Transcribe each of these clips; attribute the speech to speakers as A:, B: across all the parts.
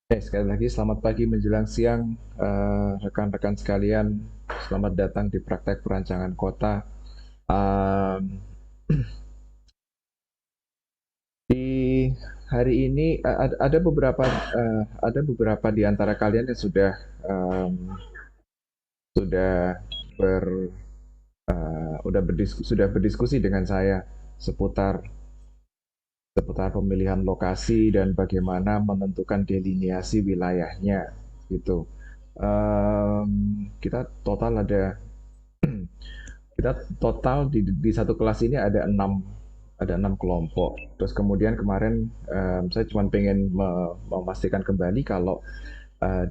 A: Sekali lagi selamat pagi menjelang siang, rekan-rekan sekalian. Selamat datang di praktek perancangan kota. Um, di hari ini ada beberapa di antara kalian yang um, sudah ber sudah berdiskusi dengan saya seputar seputar pemilihan lokasi dan bagaimana menentukan deliniasi wilayahnya gitu. Kita total ada kita total di satu kelas ini ada enam kelompok. Terus kemudian kemarin saya cuma pengen memastikan kembali kalau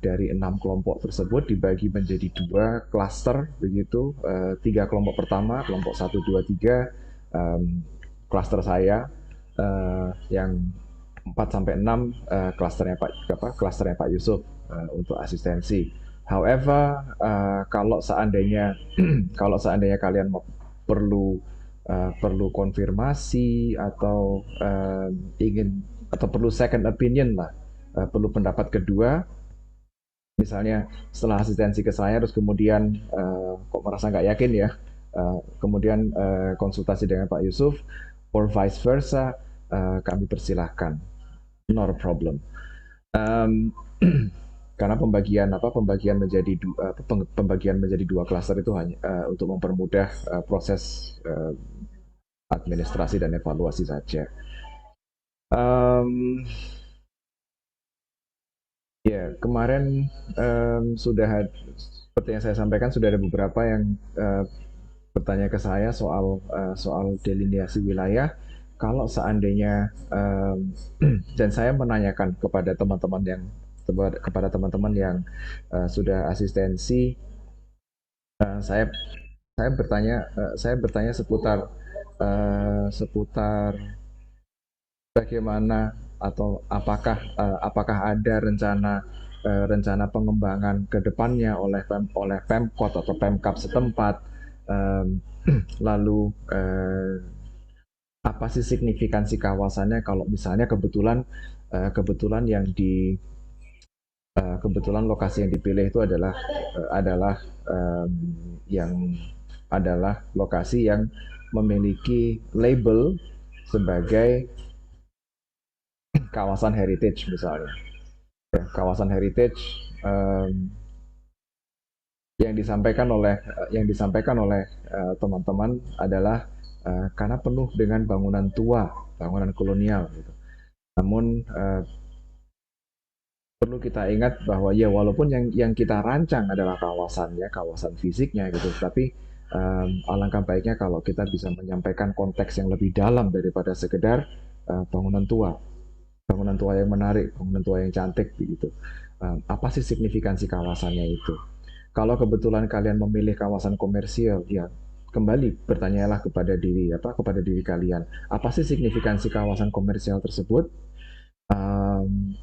A: dari 6 kelompok tersebut dibagi menjadi 2 klaster begitu. Tiga kelompok pertama, kelompok 1, 2, 3, klaster saya yang 4 sampai 6, klasternya Pak Yusuf untuk asistensi. However, kalau seandainya kalau seandainya kalian perlu konfirmasi atau ingin atau perlu second opinion lah, perlu pendapat kedua, misalnya setelah asistensi ke saya terus kemudian kok merasa nggak yakin ya, kemudian konsultasi dengan Pak Yusuf or vice versa, kami persilahkan, not a problem. Um, karena pembagian menjadi 2 klaster itu hanya untuk mempermudah proses administrasi dan evaluasi saja. Um, Ya, kemarin seperti yang saya sampaikan sudah ada beberapa yang bertanya ke saya soal delineasi wilayah. Kalau seandainya dan saya menanyakan kepada teman-teman yang sudah asistensi, eh, saya saya bertanya seputar bagaimana atau apakah ada rencana pengembangan ke depannya oleh Pemkot atau Pemkap setempat. Em, Lalu apa sih signifikansi kawasannya kalau misalnya kebetulan kebetulan lokasi yang dipilih itu adalah em, yang adalah lokasi yang memiliki label sebagai kawasan heritage misalnya. Ya, kawasan heritage, em, yang disampaikan oleh teman-teman adalah karena penuh dengan bangunan tua, bangunan kolonial gitu. Namun perlu kita ingat bahwa ya walaupun yang kita rancang adalah kawasannya, kawasan fisiknya gitu, tapi alangkah baiknya kalau kita bisa menyampaikan konteks yang lebih dalam daripada sekedar bangunan tua, bangunan tua yang menarik, bangunan tua yang cantik begitu. Apa sih signifikansi kawasannya itu? Kalau kebetulan kalian memilih kawasan komersial, ya kembali bertanyalah kepada diri kalian, apa sih signifikansi kawasan komersial tersebut?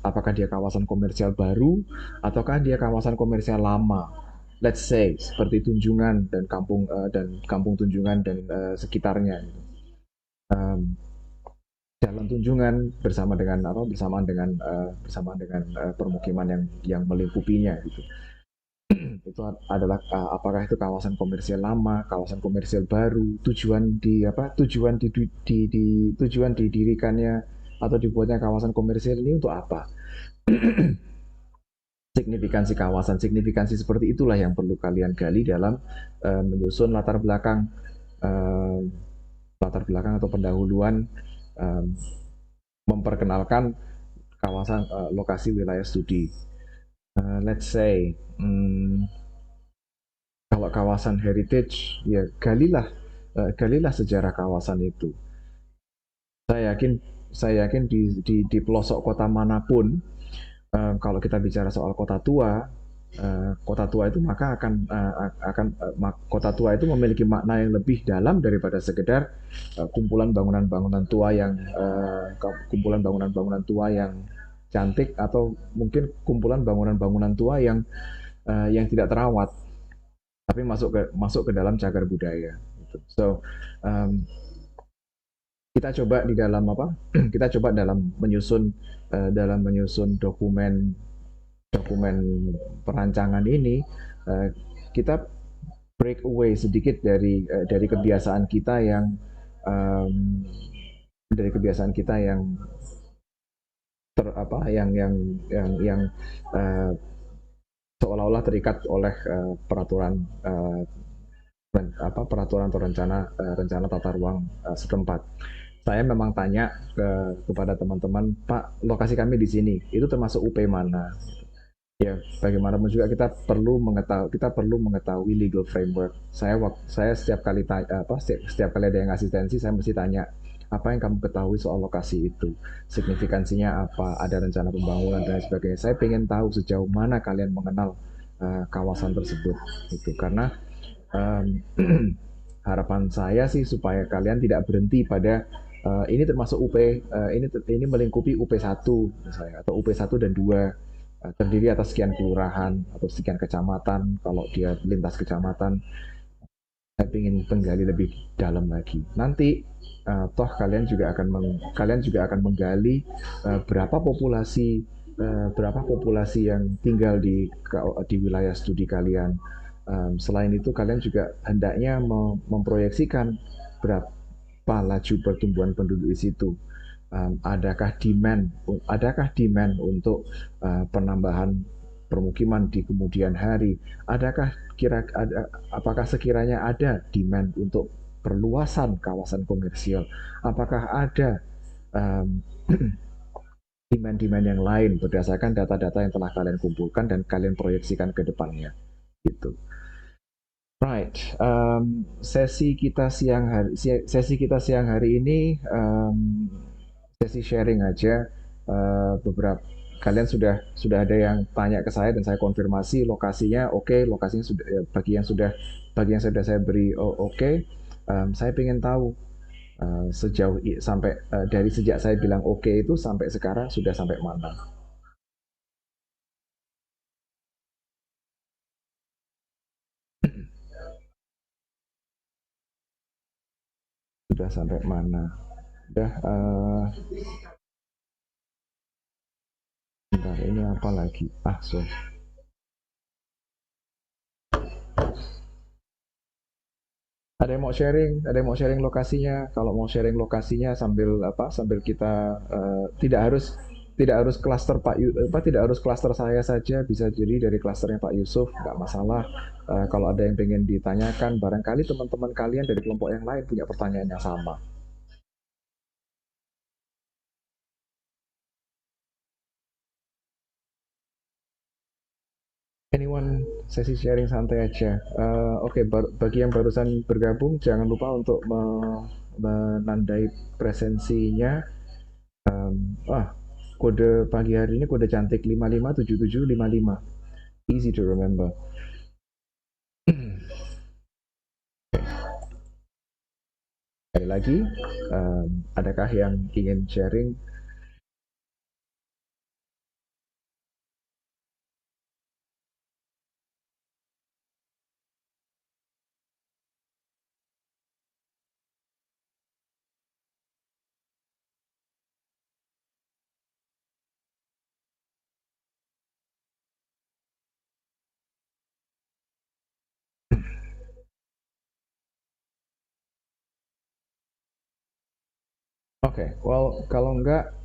A: Apakah dia kawasan komersial baru ataukah dia kawasan komersial lama? Let's say seperti Tunjungan dan Kampung Tunjungan dan sekitarnya. Um, Jalan Tunjungan bersamaan dengan permukiman yang melingkupinya gitu. Itu adalah apakah itu kawasan komersial lama, kawasan komersial baru, tujuan didirikannya atau dibuatnya kawasan komersial ini untuk apa? Signifikansi seperti itulah yang perlu kalian gali dalam menyusun uh, latar belakang atau pendahuluan, um, memperkenalkan lokasi wilayah studi. Let's say, kalau kawasan heritage, ya galilah sejarah kawasan itu. Saya yakin, saya yakin di pelosok kota manapun, kalau kita bicara soal kota tua itu maka kota tua itu memiliki makna yang lebih dalam daripada sekedar kumpulan bangunan-bangunan tua yang cantik atau mungkin kumpulan bangunan-bangunan tua yang tidak terawat tapi masuk ke dalam cagar budaya gitu. So um, kita coba di dalam apa kita coba dalam menyusun dokumen dokumen perancangan ini, uh, kita break away sedikit dari kebiasaan kita yang um, dari kebiasaan kita yang ter, apa yang uh, seolah-olah terikat oleh peraturan peraturan atau rencana tata ruang setempat. Saya memang tanya kepada teman-teman, Pak, lokasi kami di sini, itu termasuk UP mana? Ya, bagaimanapun juga kita perlu mengetahui legal framework. Saya setiap kali setiap kali ada yang asistensi, saya mesti tanya apa yang kamu ketahui soal lokasi itu, signifikansinya apa, ada rencana pembangunan dan sebagainya. Saya ingin tahu sejauh mana kalian mengenal kawasan tersebut, itu karena um, harapan saya sih supaya kalian tidak berhenti pada ini termasuk ini melingkupi UP 1 misalnya atau UP 1 dan 2 terdiri atas sekian kelurahan atau sekian kecamatan. Kalau dia lintas kecamatan, saya ingin menggali lebih dalam lagi. Nanti toh kalian juga akan menggali berapa populasi yang tinggal di wilayah studi kalian. Selain itu kalian juga hendaknya memproyeksikan berapa laju pertumbuhan penduduk di situ. Adakah demand untuk penambahan permukiman di kemudian hari? Apakah sekiranya ada demand untuk perluasan kawasan komersial? Apakah ada um, demand-demand yang lain berdasarkan data-data yang telah kalian kumpulkan dan kalian proyeksikan ke depannya? Gitu. Right, sesi kita siang hari ini sesi sharing aja. Beberapa kalian sudah ada yang tanya ke saya dan saya konfirmasi lokasinya oke, lokasinya sudah bagi yang sudah saya beri oke. Saya ingin tahu dari sejak saya bilang oke itu sampai sekarang sudah sampai mana? Sudah sampai mana? Udah bentar, ini apa lagi? Ada yang mau sharing lokasinya. Kalau mau sharing lokasinya sambil kita tidak harus klaster tidak harus klaster saya saja, bisa jadi dari klasternya Pak Yusuf, nggak masalah. Kalau ada yang pengen ditanyakan, barangkali teman-teman kalian dari kelompok yang lain punya pertanyaan yang sama. Anyone, sesi sharing santai aja. Oke, bagi yang barusan bergabung, jangan lupa untuk menandai presensinya. Ah, kode pagi hari ini kode cantik 557755. Easy to remember. Sekali lagi, adakah yang ingin sharing? Oke, well kalau enggak,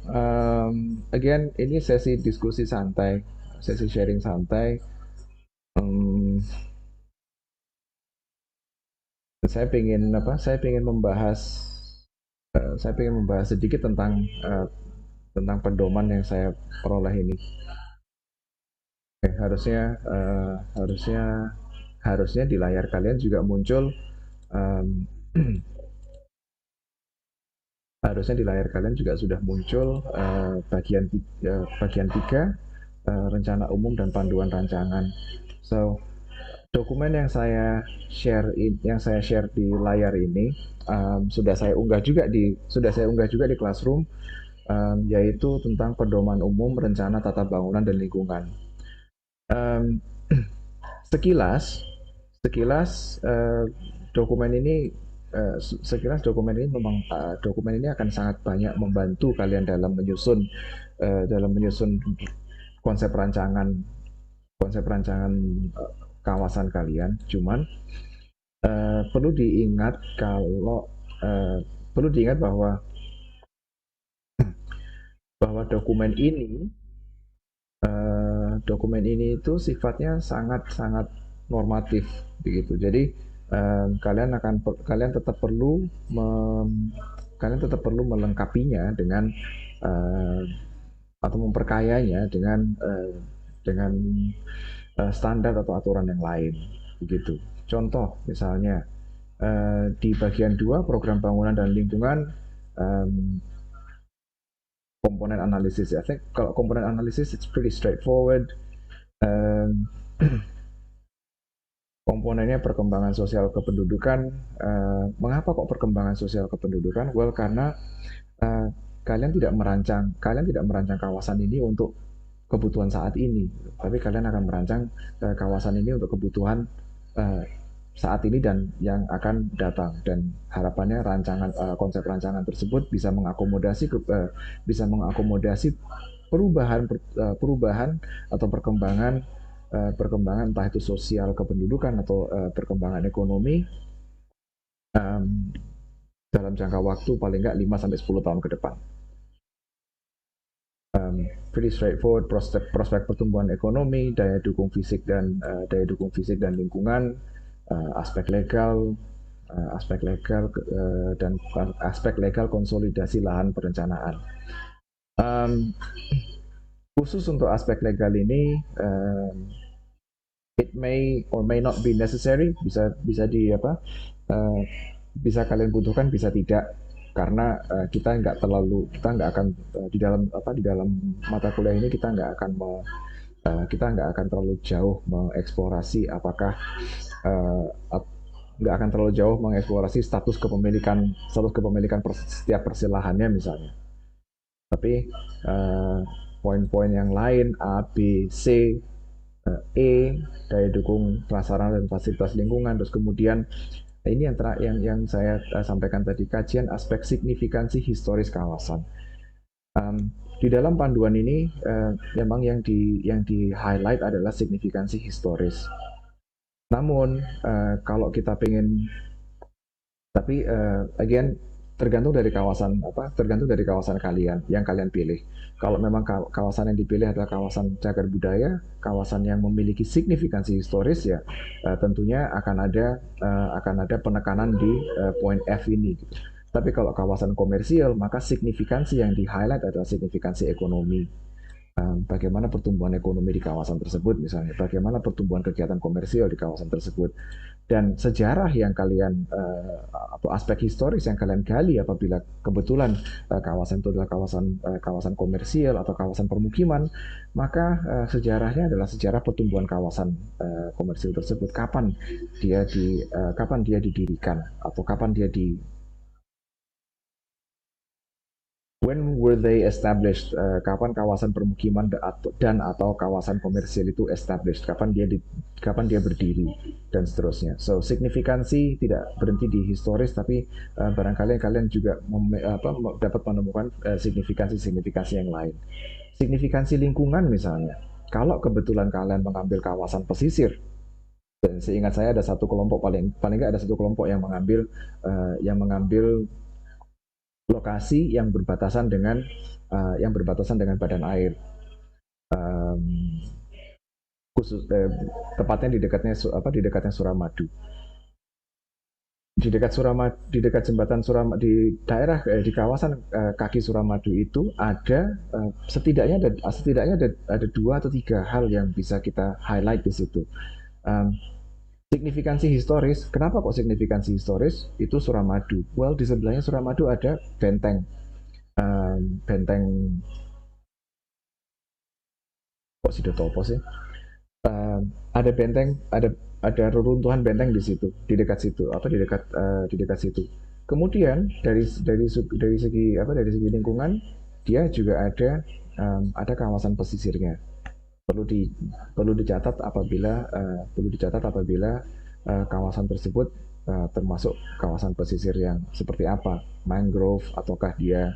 A: again ini sesi diskusi santai, sesi sharing santai. Um, saya pengen membahas sedikit tentang pedoman yang saya peroleh ini. Oke, harusnya di layar kalian juga muncul um, harusnya di layar kalian juga sudah muncul bagian 3 rencana umum dan panduan rancangan. So, dokumen yang saya share di layar ini sudah saya unggah juga di Classroom, yaitu tentang pedoman umum rencana tata bangunan dan lingkungan. Um, sekilas sekilas dokumen ini dokumen ini akan sangat banyak membantu kalian dalam menyusun konsep rancangan konsep rancangan kawasan kalian. Cuman perlu diingat kalau perlu diingat bahwa dokumen ini itu sifatnya sangat-sangat normatif begitu. Jadi kalian tetap perlu kalian tetap perlu melengkapinya dengan uh, atau memperkayanya dengan standar atau aturan yang lain begitu. Contoh misalnya di bagian 2 program bangunan dan lingkungan um, komponen analisis. I think kalau komponen analisis it's pretty straightforward. Um, komponennya perkembangan sosial kependudukan. Mengapa kok perkembangan sosial kependudukan? Well, karena uh, kalian tidak merancang kawasan ini untuk kebutuhan saat ini, tapi kalian akan merancang kawasan ini untuk kebutuhan uh, saat ini dan yang akan datang. Dan harapannya konsep rancangan tersebut bisa mengakomodasi perubahan atau perkembangan entah itu sosial kependudukan atau perkembangan ekonomi um, dalam jangka waktu paling nggak 5 sampai 10 tahun ke depan. Pretty straightforward. Prospek pertumbuhan ekonomi, daya dukung fisik dan lingkungan, aspek legal, dan aspek legal konsolidasi lahan perencanaan. Um, Khusus untuk aspek legal ini, it may or may not be necessary, bisa bisa di apa uh, bisa kalian butuhkan, bisa tidak, karena kita nggak akan di dalam mata kuliah ini kita nggak akan terlalu jauh mengeksplorasi uh, nggak akan terlalu jauh mengeksplorasi status kepemilikan setiap persilahannya misalnya. Tapi poin-poin yang lain A, B, C, daya dukung prasarana dan fasilitas lingkungan, terus kemudian ini yang saya sampaikan tadi, kajian aspek signifikansi historis kawasan. Di dalam panduan ini memang yang di highlight adalah signifikansi historis. Namun kalau kita pengen, tapi again tergantung dari kawasan kalian yang kalian pilih. Kalau memang kawasan yang dipilih adalah kawasan cagar budaya, kawasan yang memiliki signifikansi historis, ya tentunya akan ada penekanan di poin F ini. Tapi kalau kawasan komersial, maka signifikansi yang di highlight adalah signifikansi ekonomi. Bagaimana pertumbuhan ekonomi di kawasan tersebut misalnya, bagaimana pertumbuhan kegiatan komersial di kawasan tersebut, dan sejarah yang kalian atau aspek historis yang kalian gali apabila kebetulan kawasan itu adalah kawasan komersial atau kawasan permukiman, maka sejarahnya adalah sejarah pertumbuhan kawasan komersial tersebut, kapan dia didirikan atau kapan dia di when were they established? Kapan kawasan permukiman dan atau kawasan komersial itu established? Kapan dia berdiri dan seterusnya. So signifikansi tidak berhenti di historis, tapi barangkali kalian juga dapat menemukan signifikansi yang lain. Signifikansi lingkungan misalnya. Kalau kebetulan kalian mengambil kawasan pesisir, dan seingat saya ada satu kelompok, paling paling nggak ada satu kelompok yang mengambil lokasi yang berbatasan dengan badan air, um, khusus tepatnya di dekatnya Suramadu. Di dekat jembatan Suramadu, di kawasan kaki Suramadu itu ada setidaknya ada 2 atau 3 hal yang bisa kita highlight di situ. Signifikansi historis, kenapa kok signifikansi historis? Itu Suramadu. Well, di sebelahnya Suramadu ada benteng, benteng kok Sidotopo sih? Ada benteng, ada reruntuhan benteng di situ, di dekat situ, di dekat situ. Kemudian dari segi lingkungan, dia juga ada kawasan pesisirnya. Perlu di perlu dicatat apabila kawasan tersebut termasuk kawasan pesisir yang seperti apa, mangrove ataukah dia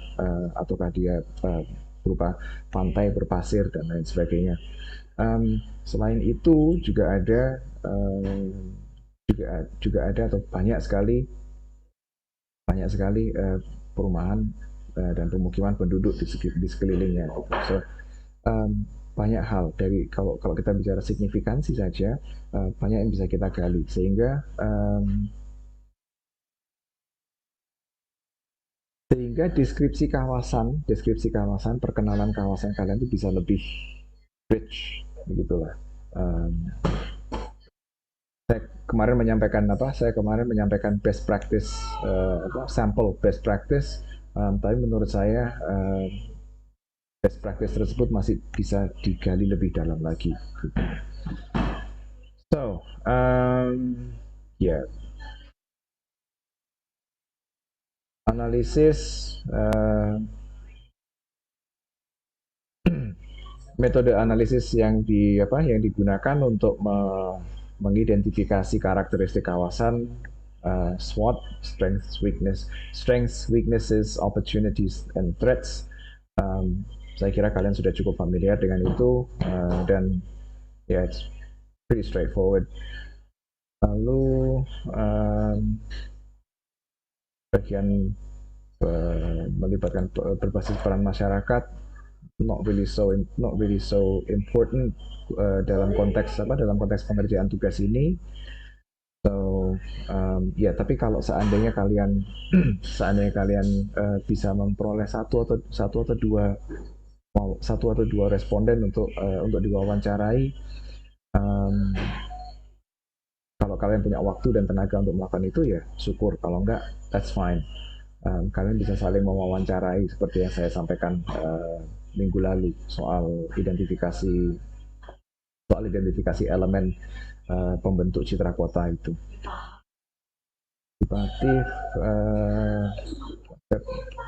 A: berupa pantai berpasir dan lain sebagainya. Selain itu juga ada juga ada atau banyak sekali perumahan dan pemukiman penduduk di sekelilingnya. So, banyak hal dari kalau kita bicara signifikansi saja, banyak yang bisa kita gali sehingga deskripsi kawasan, perkenalan kawasan kalian itu bisa lebih rich, begitulah. Um, saya kemarin menyampaikan best practice, sample best practice, tapi menurut saya best practice tersebut masih bisa digali lebih dalam lagi. So, yeah, analisis, metode analisis yang digunakan untuk mengidentifikasi karakteristik kawasan, SWOT, strengths, weaknesses, opportunities, and threats. Saya kira kalian sudah cukup familiar dengan itu, dan ya, it's pretty straightforward. Lalu bagian melibatkan berbasis peran masyarakat, not really so important dalam konteks pengerjaan tugas ini. So, ya, tapi kalau seandainya kalian bisa memperoleh satu atau dua responden untuk diwawancarai, kalau kalian punya waktu dan tenaga untuk melakukan itu, ya syukur. Kalau enggak, that's fine. Kalian bisa saling mewawancarai seperti yang saya sampaikan minggu lalu soal identifikasi elemen pembentuk citra kota itu. Partisipatif,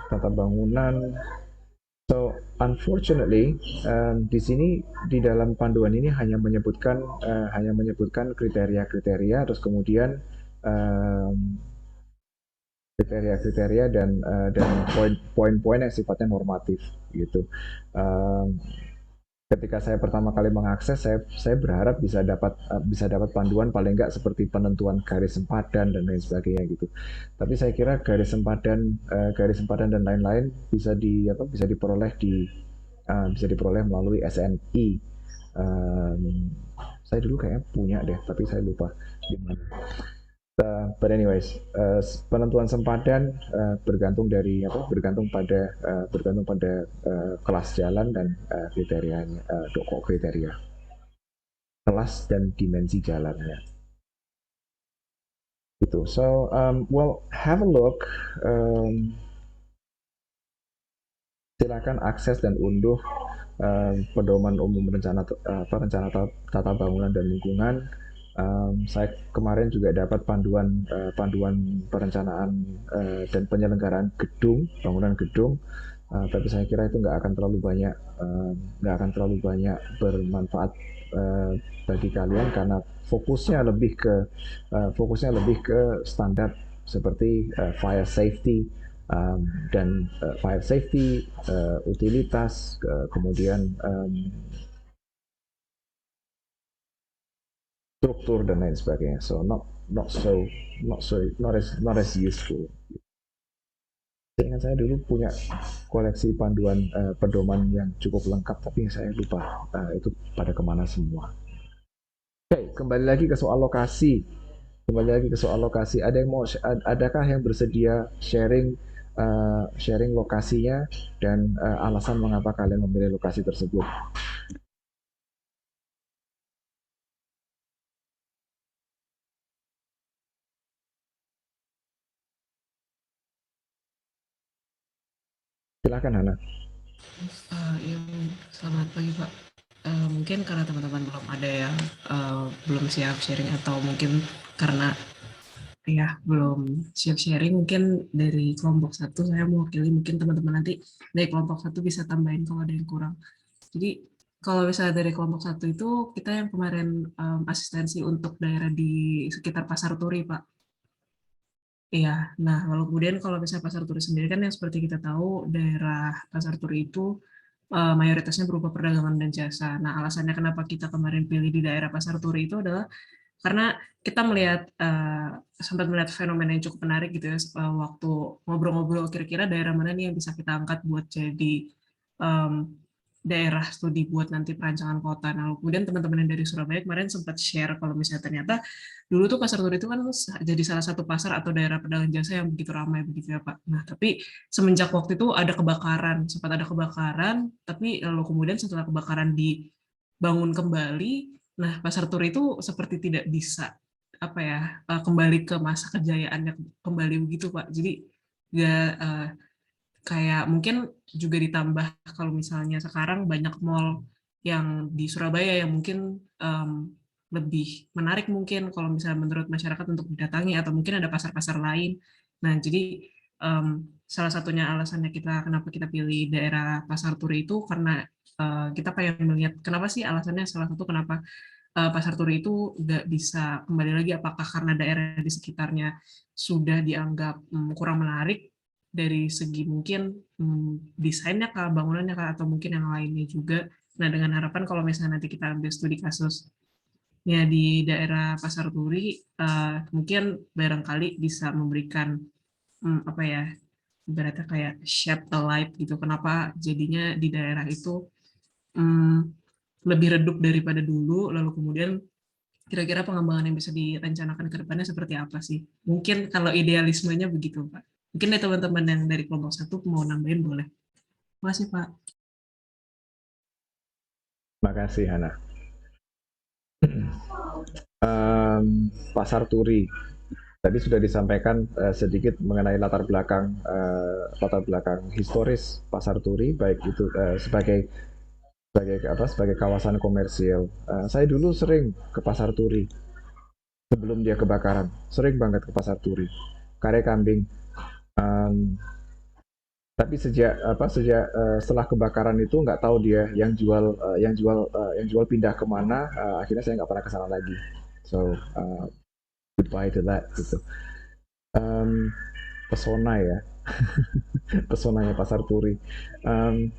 A: tata bangunan. So, unfortunately, di sini di dalam panduan ini hanya menyebutkan kriteria-kriteria, terus kemudian kriteria-kriteria dan poin-poin yang sifatnya normatif gitu. Ketika saya pertama kali mengakses, saya berharap bisa dapat panduan paling nggak seperti penentuan garis sempadan dan lain sebagainya gitu. Tapi saya kira garis sempadan dan lain-lain bisa diperoleh melalui SNI. Saya dulu kayaknya punya deh, tapi saya lupa di mana. But anyways, penentuan sempadan bergantung pada kelas jalan dan kriterianya, kriteria kelas dan dimensi jalannya. Gitu. So, well, have a look. Silakan akses dan unduh pedoman umum rencana tata bangunan dan lingkungan. Saya kemarin juga dapat panduan perencanaan dan penyelenggaraan bangunan gedung. Tapi saya kira itu nggak akan terlalu banyak bermanfaat bagi kalian, karena fokusnya lebih ke standar seperti fire safety, utilitas, kemudian struktur dan lain sebagainya. So not as useful. Seingat saya dulu punya koleksi panduan pedoman yang cukup lengkap, tapi saya lupa itu pada kemana semua. Oke, kembali lagi ke soal lokasi. Adakah yang bersedia sharing lokasinya dan alasan mengapa kalian memilih lokasi tersebut? Silakan, Hana.
B: Ya, selamat pagi Pak. Mungkin karena teman-teman belum ada yang belum siap sharing, atau mungkin karena ya belum siap sharing, mungkin dari kelompok satu saya mewakili, mungkin teman-teman nanti dari kelompok satu bisa tambahin kalau ada yang kurang. Jadi kalau misalnya dari kelompok satu itu kita yang kemarin asistensi untuk daerah di sekitar Pasar Turi Pak. Iya, nah lalu kemudian kalau misalnya Pasar Turi sendiri kan yang seperti kita tahu daerah Pasar Turi itu mayoritasnya berupa perdagangan dan jasa. Nah, alasannya kenapa kita kemarin pilih di daerah Pasar Turi itu adalah karena kita melihat sempat melihat fenomena yang cukup menarik gitu ya, waktu ngobrol-ngobrol kira-kira daerah mana nih yang bisa kita angkat buat jadi em, daerah studi buat nanti perancangan kota. Nah, kemudian teman-teman yang dari Surabaya kemarin sempat share kalau misalnya ternyata dulu tuh Pasar Turi itu kan jadi salah satu pasar atau daerah pedagang jasa yang begitu ramai begitu ya Pak. Nah, tapi semenjak waktu itu ada kebakaran, sempat ada kebakaran, tapi lalu kemudian setelah kebakaran dibangun kembali, nah Pasar Turi itu seperti tidak bisa apa ya kembali ke masa kejayaannya kembali begitu Pak. Jadi nggak kayak mungkin juga ditambah kalau misalnya sekarang banyak mall yang di Surabaya yang mungkin lebih menarik mungkin kalau misalnya menurut masyarakat untuk didatangi atau mungkin ada pasar-pasar lain. Nah, jadi salah satunya alasannya kita kenapa kita pilih daerah Pasar Turi itu karena kita pengen melihat kenapa sih alasannya salah satu kenapa Pasar Turi itu nggak bisa kembali lagi apakah karena daerah di sekitarnya sudah dianggap kurang menarik dari segi mungkin desainnya kah, bangunannya kah, atau mungkin yang lainnya juga. Nah, dengan harapan kalau misalnya nanti kita ambil studi kasusnya di daerah Pasar Turi, mungkin barangkali bisa memberikan apa ya, ibaratnya kayak shed a light gitu. Kenapa jadinya di daerah itu mm, lebih redup daripada dulu, lalu kemudian kira-kira pengembangan yang bisa direncanakan ke depannya seperti apa sih? Mungkin kalau idealismenya begitu, Pak. Mungkin dari teman-teman yang dari kelompok satu mau nambahin boleh. Makasih, Pak.
A: Terima kasih, Hana. Pasar Turi. Tadi sudah disampaikan sedikit mengenai latar belakang historis Pasar Turi, baik itu sebagai kawasan komersial. Saya dulu sering ke Pasar Turi sebelum dia kebakaran, sering banget ke Pasar Turi. Kare kambing. Um, tapi setelah kebakaran itu nggak tahu dia yang jual pindah kemana. Akhirnya saya nggak pernah ke sana lagi. So goodbye to that gitu. Um, Pesona ya, pesonanya Pasar Turi. Um,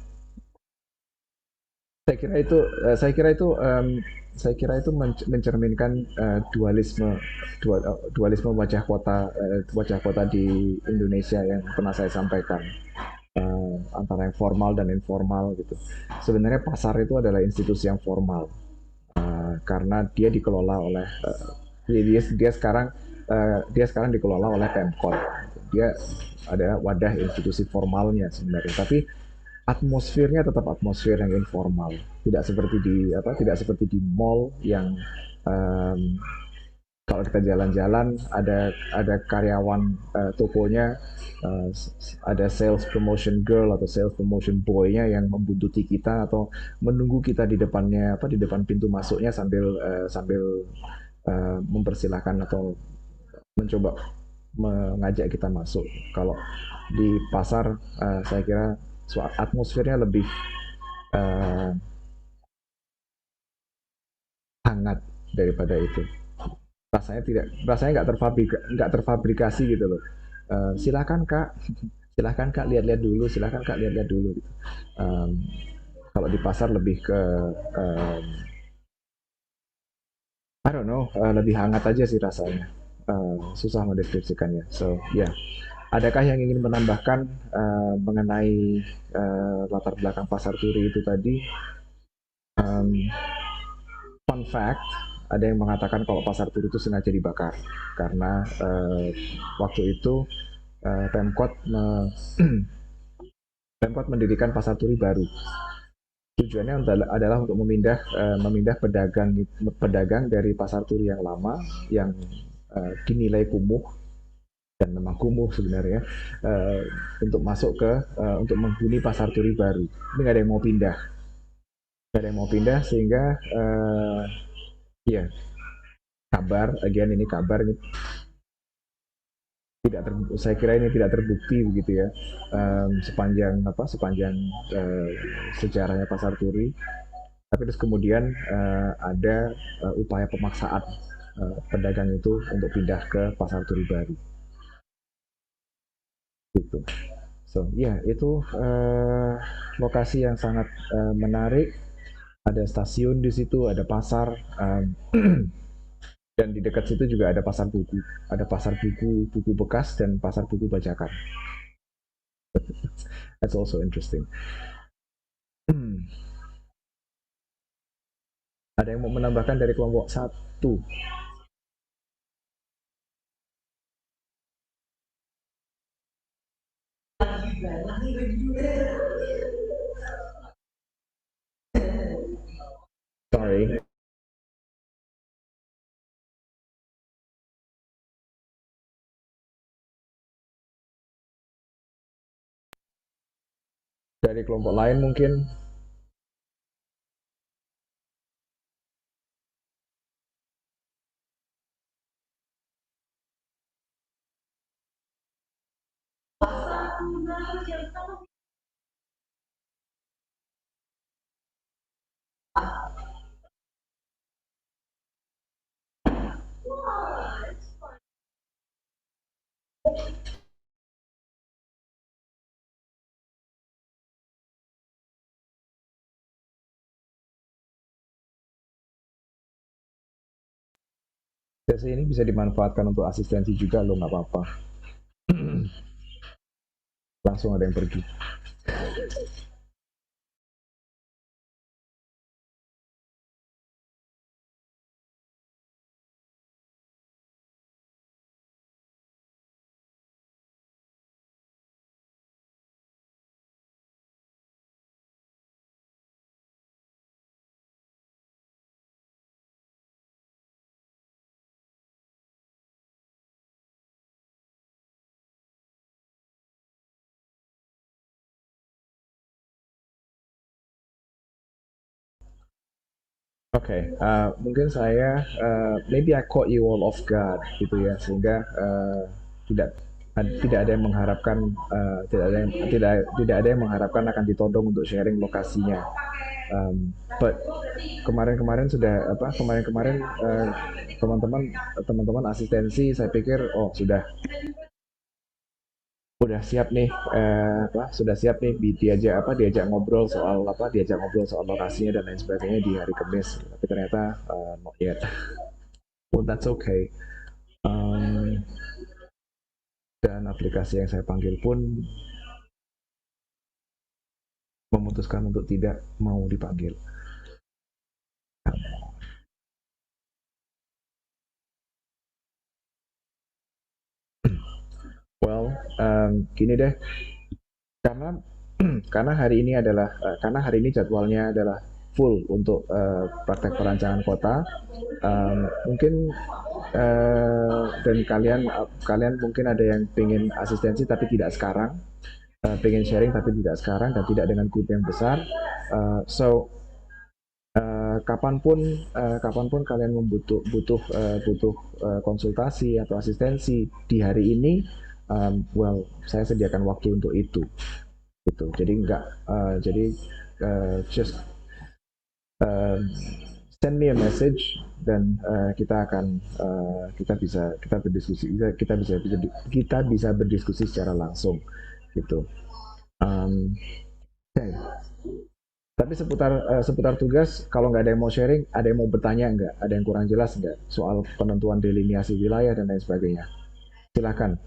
A: saya kira itu uh, saya kira itu um, saya kira itu mencerminkan dualisme wajah kota di Indonesia yang pernah saya sampaikan, antara yang formal dan informal gitu. Sebenarnya pasar itu adalah institusi yang formal, karena dia dikelola oleh dia sekarang dikelola oleh Pemkot. Dia ada wadah institusi formalnya sebenarnya, tapi atmosfernya tetap atmosfer yang informal, tidak seperti di mall yang um, kalau kita jalan-jalan ada karyawan tokonya, uh, ada sales promotion girl atau sales promotion boy-nya yang membuntuti kita atau menunggu kita di depan pintu masuknya sambil mempersilahkan atau mencoba mengajak kita masuk. Kalau di pasar, saya kira atmosfernya lebih uh, hangat daripada itu. Rasanya nggak terfabrikasi gitu loh. Silakan kak, silahkan kak lihat-lihat dulu gitu. Um, Kalau di pasar lebih ke I don't know, lebih hangat aja sih rasanya. Susah mendeskripsikannya. So ya, yeah. Adakah yang ingin menambahkan mengenai latar belakang Pasar Turi itu tadi? Um, Fun fact, ada yang mengatakan kalau Pasar Turi itu sengaja dibakar karena waktu itu Pemkot Pemkot mendirikan Pasar Turi baru. Tujuannya adalah untuk memindah pedagang dari Pasar Turi yang lama yang dinilai kumuh, dan memang kumuh sebenarnya, uh, untuk menghuni Pasar Turi baru. Ini nggak ada yang mau pindah, sehingga ya, ini kabar ini saya kira ini tidak terbukti begitu ya, sepanjang sejarahnya Pasar Turi. Tapi terus kemudian ada upaya pemaksaan pedagang itu untuk pindah ke Pasar Turi baru. Gitu. So, ya itu lokasi yang sangat menarik. Ada stasiun di situ, ada pasar, dan di dekat situ juga ada pasar buku. Ada pasar buku, buku bekas dan pasar buku bajakan. That's also interesting. Ada yang mau menambahkan dari kelompok satu? Sorry. Dari kelompok lain mungkin. Sesi ini bisa dimanfaatkan untuk asistensi juga loh, nggak apa-apa. Langsung ada yang pergi. Oke, mungkin saya maybe I caught you all off guard gitu ya, sehingga tidak tidak ada yang mengharapkan tidak ada yang mengharapkan akan ditodong untuk sharing lokasinya. But kemarin-kemarin sudah apa kemarin-kemarin teman-teman asistensi saya pikir oh sudah siap nih sudah siap nih diajak ngobrol soal lokasinya dan lain sebagainya di hari Kamis, tapi ternyata not yet. Well, that's okay. Um, dan aplikasi yang saya panggil pun memutuskan untuk tidak mau dipanggil. Well, gini deh, karena karena hari ini jadwalnya adalah full untuk praktek perancangan kota. Mungkin dan kalian mungkin ada yang pengen asistensi tapi tidak sekarang, pengen sharing tapi tidak sekarang dan tidak dengan grup yang besar. So kapanpun kalian butuh konsultasi atau asistensi di hari ini, well saya sediakan waktu untuk itu gitu. Jadi nggak jadi just uh, send me a message dan kita berdiskusi kita bisa berdiskusi secara langsung gitu. Okay. Tapi seputar tugas, kalau nggak ada yang mau sharing, ada yang mau bertanya nggak? Ada yang kurang jelas nggak soal penentuan deliniasi wilayah dan lain sebagainya? Silakan.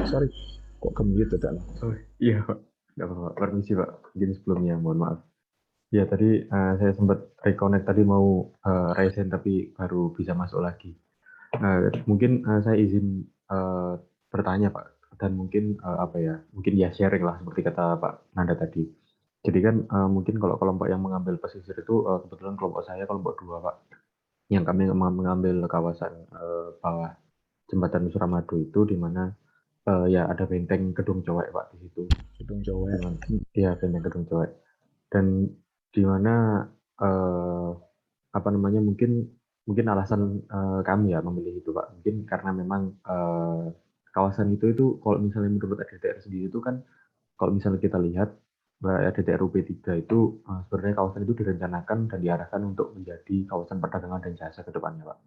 A: Sorry, kok ke-mute tadi?
C: Oh iya Pak, nggak apa-apa. Permisi Pak, mungkin sebelumnya mohon maaf. Ya tadi saya sempat reconnect tadi mau resign tapi baru bisa masuk lagi. Mungkin saya izin bertanya Pak, dan mungkin mungkin ya sharing lah seperti kata Pak Nanda tadi. Jadi kan mungkin kalau kelompok yang mengambil pesisir itu kebetulan kelompok saya kelompok 2 Pak, yang kami mengambil kawasan bawah jembatan Suramadu itu di mana ya ada benteng Gedung Cowek Pak di situ.
A: Gedung Cowek.
C: Iya, benteng Gedung Cowek. Dan di mana mungkin alasan kami ya memilih itu Pak. Mungkin karena memang kawasan itu kalau misalnya menurut RDTR sendiri itu kan kalau misalnya kita lihat RDTR UP3 itu sebenarnya kawasan itu direncanakan dan diarahkan untuk menjadi kawasan perdagangan dan jasa ke depannya Pak.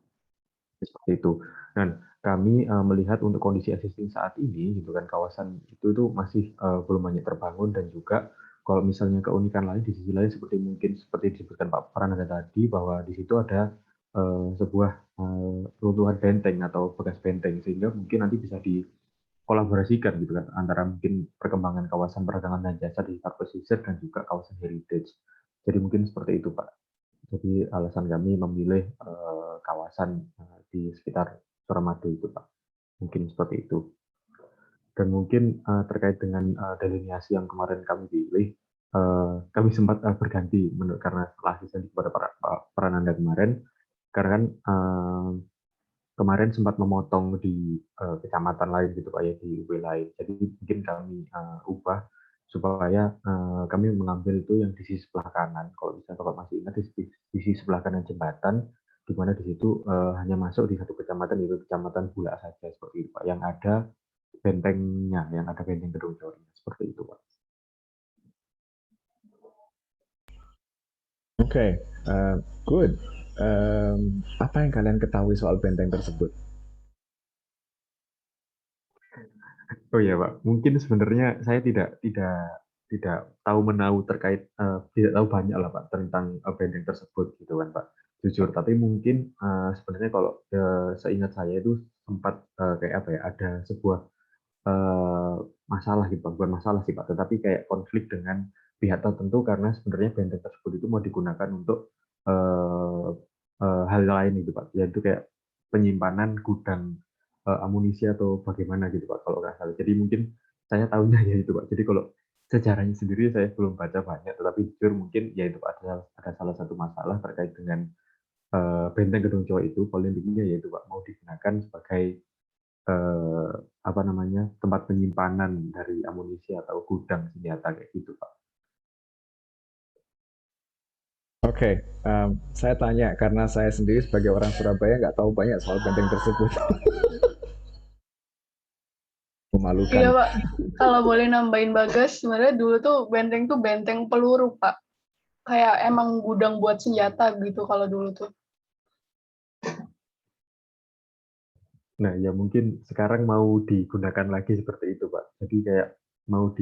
C: seperti itu. Dan kami melihat untuk kondisi existing saat ini, gitu kan, kawasan itu tuh masih belum banyak terbangun dan juga kalau misalnya keunikan lain di sisi lain seperti mungkin seperti disebutkan Pak Prananda tadi bahwa di situ ada sebuah runtuhan benteng atau bekas benteng sehingga mungkin nanti bisa dikolaborasikan gitu kan antara mungkin perkembangan kawasan perdagangan dan jasa di sekitar pesisir dan juga kawasan heritage. Jadi mungkin seperti itu Pak. Jadi alasan kami memilih kawasan di sekitar Suramadu itu Pak. Mungkin seperti itu. Dan mungkin terkait dengan delineasi yang kemarin kami pilih, kami sempat berganti karena setelah asistensi kepada Prananda kemarin, karena kan kemarin sempat memotong di kecamatan lain gitu Pak ya, di UB lain. Jadi mungkin kami ubah supaya kami mengambil itu yang di sisi sebelah kanan. Kalau misalnya Bapak masih ingat di sisi sebelah kanan jembatan, di mana di situ hanya masuk di satu kecamatan, yaitu Kecamatan Bulak saja seperti itu Pak. Yang ada bentengnya, yang ada benteng Gedung Jori seperti itu Pak.
A: Oke, good. Apa yang kalian ketahui soal benteng tersebut?
C: Oh iya Pak, mungkin sebenarnya saya tidak tahu menahu terkait tidak tahu banyak lah Pak tentang benteng tersebut gitu kan Pak. Jujur, tapi mungkin sebenarnya kalau seingat saya itu sempat kayak apa ya, ada sebuah eh, masalah gitu Pak, bukan masalah sih Pak, tetapi kayak konflik dengan pihak tertentu karena sebenarnya benteng tersebut itu mau digunakan untuk eh, hal lain gitu Pak, yaitu kayak penyimpanan gudang amunisi atau bagaimana gitu Pak kalau nggak salah. Jadi mungkin saya tahunya ya itu Pak. Jadi kalau sejarahnya sendiri saya belum baca banyak, tetapi jujur mungkin ya itu Pak, ada salah satu masalah terkait dengan benteng Gedung Jawa itu, paling tingginya yaitu Pak mau digunakan sebagai apa namanya, tempat penyimpanan dari amunisi atau gudang senjata kayak gitu Pak.
A: Oke, saya tanya karena saya sendiri sebagai orang Surabaya nggak tahu banyak soal benteng tersebut.
D: Iya
A: Memalukan.
D: Pak, kalau boleh nambahin Bagas, sebenarnya dulu tuh benteng peluru Pak. Kayak emang gudang buat senjata gitu kalau dulu tuh.
C: Nah, ya mungkin sekarang mau digunakan lagi seperti itu, Pak. Jadi kayak mau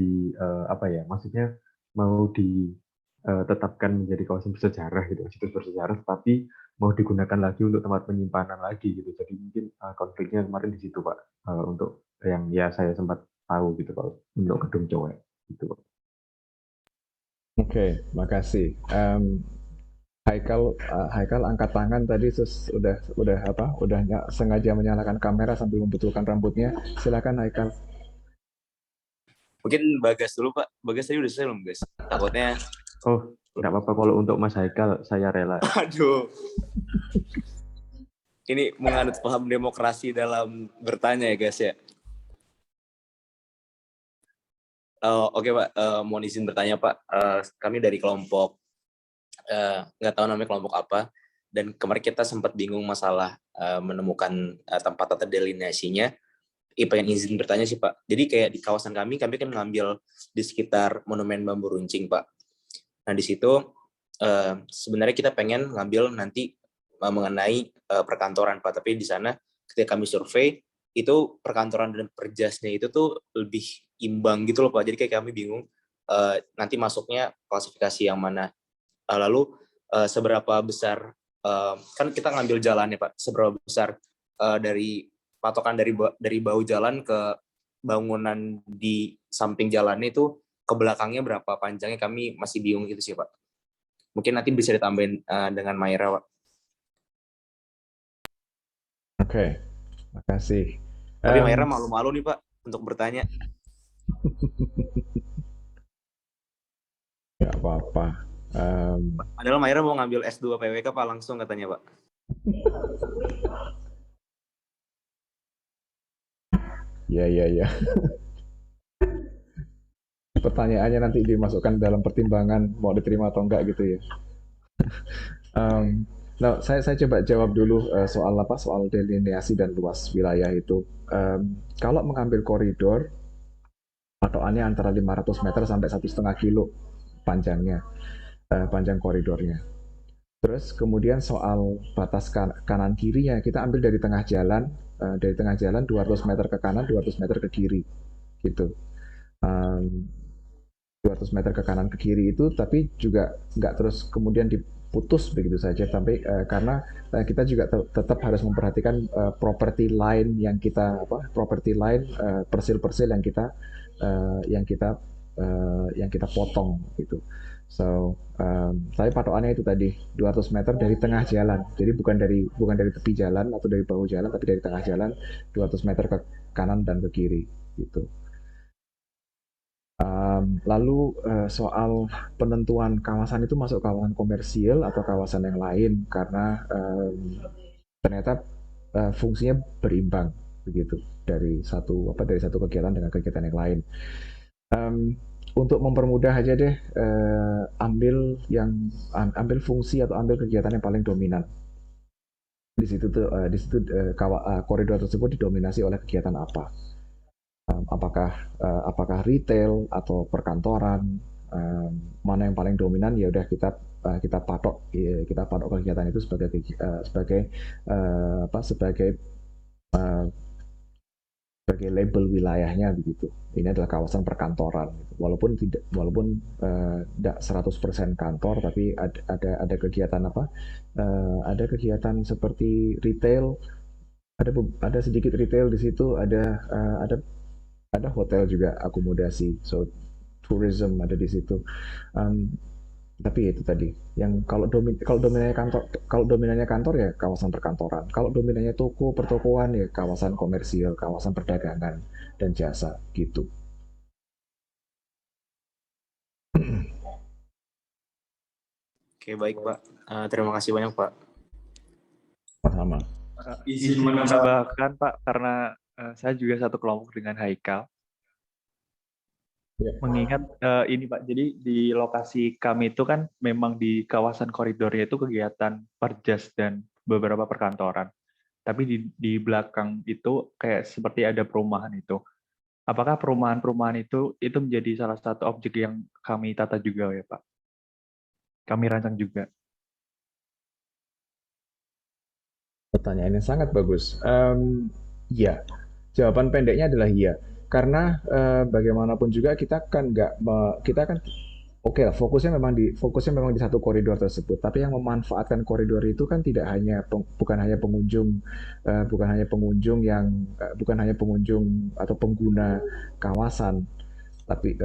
C: apa ya? Maksudnya mau ditetapkan menjadi kawasan bersejarah gitu, situs bersejarah, tapi mau digunakan lagi untuk tempat penyimpanan lagi gitu. Jadi mungkin konfliknya kemarin di situ, Pak. Untuk yang ya saya sempat tahu gitu, Pak. Untuk Gedung Cowek gitu, Pak.
A: Oke, makasih. Haikal angkat tangan tadi udah apa? Sengaja menyalakan kamera sambil membetulkan rambutnya. Silakan Haikal.
E: Mungkin Bagas dulu Pak. Bagas tadi udah selesai belum guys? Takutnya.
C: Oh, nggak apa-apa kalau untuk Mas Haikal saya rela.
E: Aduh. Ini menganut paham demokrasi dalam bertanya ya guys ya. Oke Pak, mohon izin bertanya Pak. Kami dari kelompok nggak tahu namanya kelompok apa, dan kemarin kita sempat bingung masalah menemukan tempat atau delineasinya. Pengen izin bertanya sih Pak. Jadi kayak di kawasan kami kan mengambil di sekitar Monumen Bambu Runcing Pak. Nah di situ sebenarnya kita pengen ngambil nanti mengenai perkantoran Pak. Tapi di sana ketika kami survei itu perkantoran dan perjasnya itu tuh lebih imbang gitu loh Pak. Jadi kayak kami bingung nanti masuknya klasifikasi yang mana. Lalu seberapa besar kan kita ngambil jalannya Pak. Seberapa besar dari patokan dari bahu jalan ke bangunan di samping jalannya itu ke belakangnya berapa panjangnya, kami masih bingung gitu sih Pak. Mungkin nanti bisa ditambahin dengan Maira Pak.
A: Oke, makasih.
E: Tapi Maira malu-malu nih Pak untuk bertanya.
A: Nggak apa-apa.
E: Padahal Maira mau ngambil S2 PWK Pak langsung katanya Pak.
A: Ya. Pertanyaannya nanti dimasukkan dalam pertimbangan mau diterima atau enggak gitu ya. Nah, saya coba jawab dulu soal delineasi dan luas wilayah itu. Kalau mengambil koridor, patokannya antara 500 meter sampai 1,5 kilo panjangnya, panjang koridornya. Terus kemudian soal batas kanan kirinya kita ambil dari tengah jalan 200 meter ke kanan, 200 meter ke kiri gitu. Um, 200 meter ke kanan ke kiri itu tapi juga nggak terus kemudian diputus begitu saja tapi karena kita juga tetap harus memperhatikan property line property line persil-persil yang kita potong gitu. So, tapi patokannya itu tadi 200 meter dari tengah jalan. Jadi bukan dari tepi jalan atau dari bahu jalan, tapi dari tengah jalan 200 meter ke kanan dan ke kiri gitu. Lalu soal penentuan kawasan itu masuk kawasan komersial atau kawasan yang lain karena ternyata fungsinya berimbang begitu dari satu kegiatan dengan kegiatan yang lain. Untuk mempermudah aja deh, ambil fungsi atau ambil kegiatan yang paling dominan. Koridor tersebut didominasi oleh kegiatan apa? Apakah retail atau perkantoran? Mana yang paling dominan? Ya udah kita patok kegiatan itu sebagai label wilayahnya begitu. Ini adalah kawasan perkantoran. Walaupun tidak 100% kantor, tapi ada kegiatan ada kegiatan seperti retail, ada sedikit retail di situ, ada hotel juga akomodasi, so tourism ada di situ. Tapi itu tadi, yang kalau dominannya kantor ya kawasan perkantoran. Kalau dominannya toko pertokoan ya kawasan komersial, kawasan perdagangan dan jasa gitu.
E: Oke, baik Pak. Terima kasih banyak Pak.
A: Sama-sama.
F: Izin menambahkan Pak, karena saya juga satu kelompok dengan Haikal.
A: Ya.
F: Mengingat ini Pak, jadi di lokasi kami itu kan memang di kawasan koridornya itu kegiatan perjas dan beberapa perkantoran. Tapi di belakang itu kayak seperti ada perumahan itu. Apakah perumahan-perumahan itu menjadi salah satu objek yang kami tata juga ya Pak? Kami rancang juga.
A: Pertanyaan yang sangat bagus. Ya, jawaban pendeknya adalah iya. Karena bagaimanapun juga kita kan oke lah, fokusnya memang di satu koridor tersebut. Tapi yang memanfaatkan koridor itu kan bukan hanya pengunjung atau pengguna kawasan, tapi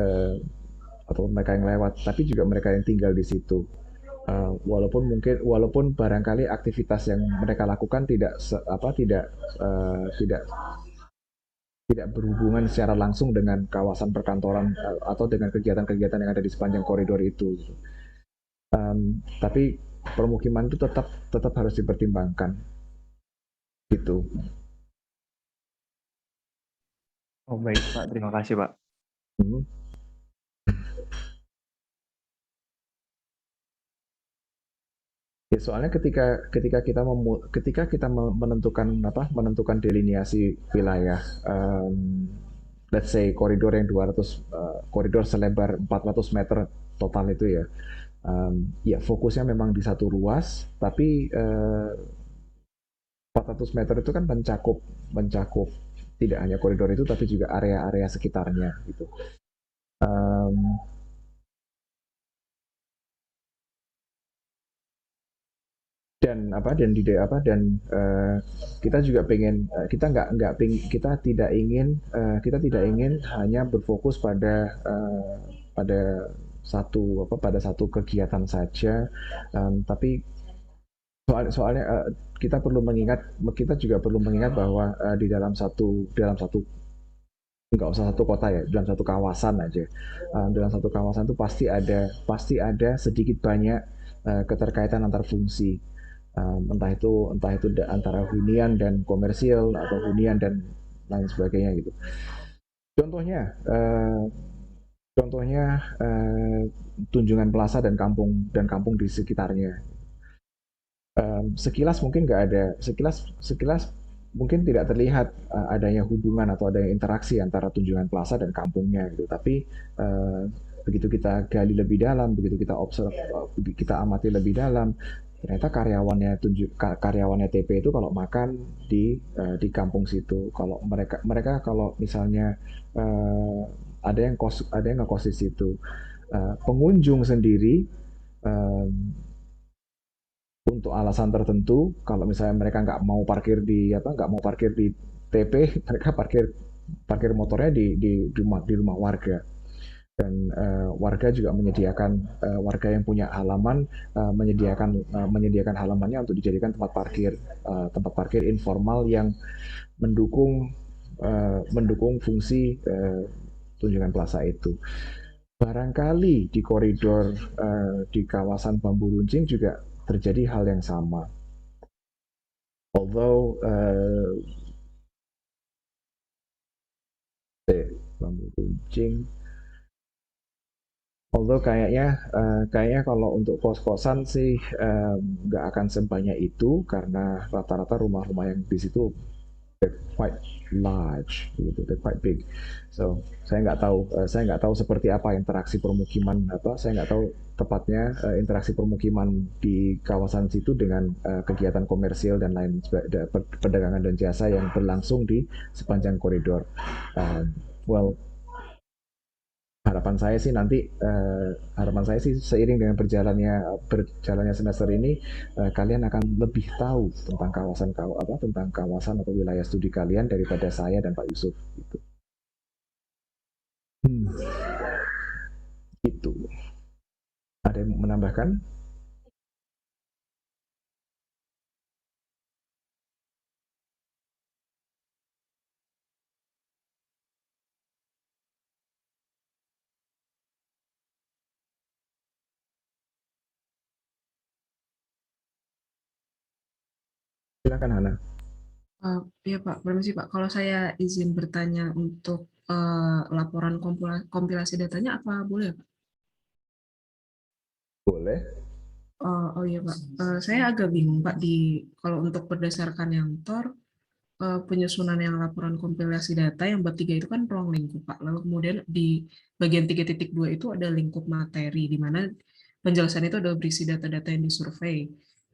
A: atau mereka yang lewat, tapi juga mereka yang tinggal di situ. Walaupun barangkali aktivitas yang mereka lakukan tidak berhubungan secara langsung dengan kawasan perkantoran atau dengan kegiatan-kegiatan yang ada di sepanjang koridor itu. Tapi permukiman itu tetap harus dipertimbangkan. Gitu.
F: Oh baik Pak, terima kasih Pak.
A: Ya, soalnya ketika kita menentukan delineasi wilayah, let's say koridor yang 200 koridor selebar 400 meter total itu ya, ya fokusnya memang di satu ruas, tapi 400 meter itu kan mencakup tidak hanya koridor itu tapi juga area-area sekitarnya gitu. Dan kita juga kita tidak ingin hanya berfokus pada satu kegiatan saja, tapi soalnya kita juga perlu mengingat bahwa di dalam satu nggak usah satu kota ya, dalam satu kawasan aja, dalam satu kawasan itu pasti ada sedikit banyak keterkaitan antar fungsi. Entah itu antara hunian dan komersial atau hunian dan lain sebagainya gitu. Contohnya Tunjungan Plaza dan kampung di sekitarnya. Sekilas mungkin tidak terlihat adanya hubungan atau adanya interaksi antara Tunjungan Plaza dan kampungnya gitu. Tapi begitu kita gali lebih dalam, begitu kita observe, kita amati lebih dalam, ternyata karyawannya TP itu kalau makan di kampung situ. Kalau mereka kalau misalnya ada yang ngekos di situ, pengunjung sendiri untuk alasan tertentu, kalau misalnya mereka nggak mau parkir di TP, mereka parkir motornya di rumah warga. Dan warga juga menyediakan, warga yang punya halaman menyediakan halamannya untuk dijadikan tempat parkir informal yang mendukung fungsi tunjungan plaza itu. Barangkali di koridor di kawasan Bambu Runcing juga terjadi hal yang sama. Although Bambu Runcing, kayaknya kalau untuk kos-kosan sih nggak akan sebanyak itu karena rata-rata rumah-rumah yang di situ quite large, gitu, they're quite big. So saya nggak tahu seperti apa interaksi permukiman saya nggak tahu tepatnya interaksi permukiman di kawasan situ dengan kegiatan komersil dan lain perdagangan dan jasa yang berlangsung di sepanjang koridor. Well, harapan saya sih seiring dengan berjalannya semester ini kalian akan lebih tahu tentang kawasan atau wilayah studi kalian daripada saya dan Pak Yusuf gitu. Gitu. Ada yang menambahkan? Silakan Hana.
B: Iya Pak, permisi Pak. Kalau saya izin bertanya untuk laporan kompilasi datanya, apa boleh ya Pak?
A: Boleh.
B: Oh iya Pak, saya agak bingung Pak kalau untuk berdasarkan yang TOR, penyusunan yang laporan kompilasi data yang bab 3 itu kan ruang lingkup Pak. Lalu kemudian di bagian 3.2 itu ada lingkup materi, di mana penjelasan itu ada berisi data-data yang disurvei.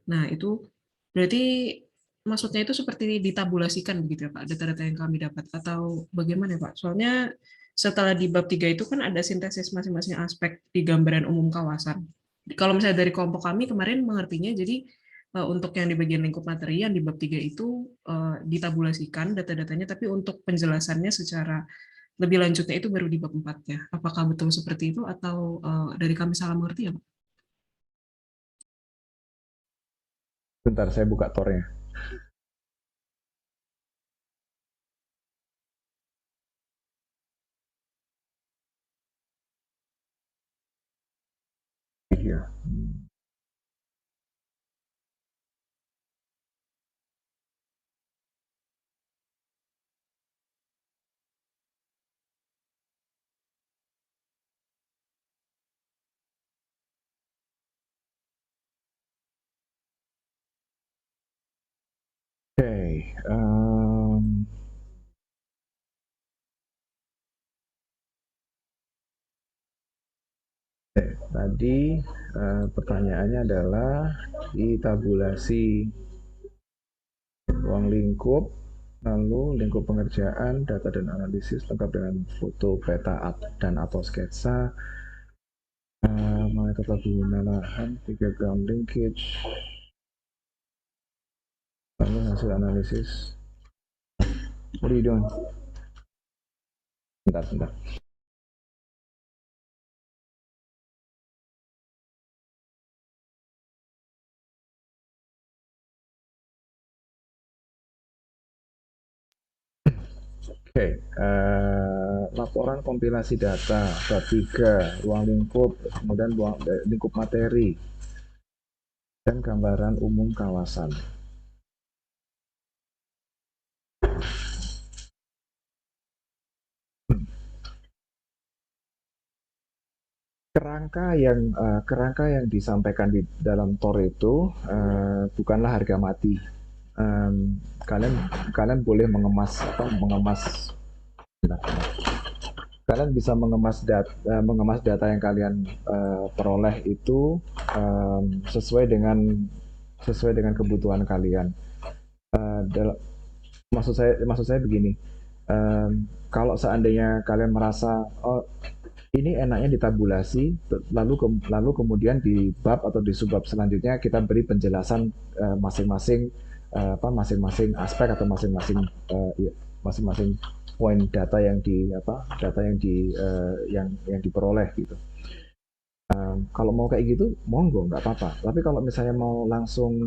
B: Nah itu berarti maksudnya itu seperti ditabulasikan begitu ya Pak, data-data yang kami dapat, atau bagaimana ya Pak? Soalnya setelah di bab 3 itu kan ada sintesis masing-masing aspek di gambaran umum kawasan. Kalau misalnya dari kelompok kami kemarin mengertinya, jadi untuk yang di bagian lingkup materi yang di bab 3 itu ditabulasikan data-datanya, tapi untuk penjelasannya secara lebih lanjutnya itu baru di bab 4-nya. Apakah betul seperti itu atau dari kami salah mengerti ya Pak?
A: Bentar, saya buka tornya. Iya. Oke, tadi pertanyaannya adalah di tabulasi ruang lingkup, lalu lingkup pengerjaan, data dan analisis lengkap dengan foto, peta, dan atau sketsa, mengenai tata guna lahan, 3 ground linkage, lalu hasil analisis. What are you doing? Bentar. Oke, laporan kompilasi data bab 3, ruang lingkup, kemudian lingkup materi, dan gambaran umum kawasan. Kerangka yang disampaikan di dalam TOR itu bukanlah harga mati. Kalian boleh mengemas kalian bisa mengemas data yang kalian peroleh itu sesuai dengan kebutuhan kalian. Maksud saya begini, kalau seandainya kalian merasa ini enaknya ditabulasi, lalu kemudian di bab atau di subbab selanjutnya kita beri penjelasan masing-masing masing-masing aspek atau masing-masing poin data yang diperoleh gitu. Kalau mau kayak gitu, monggo, nggak apa-apa. Tapi kalau misalnya mau langsung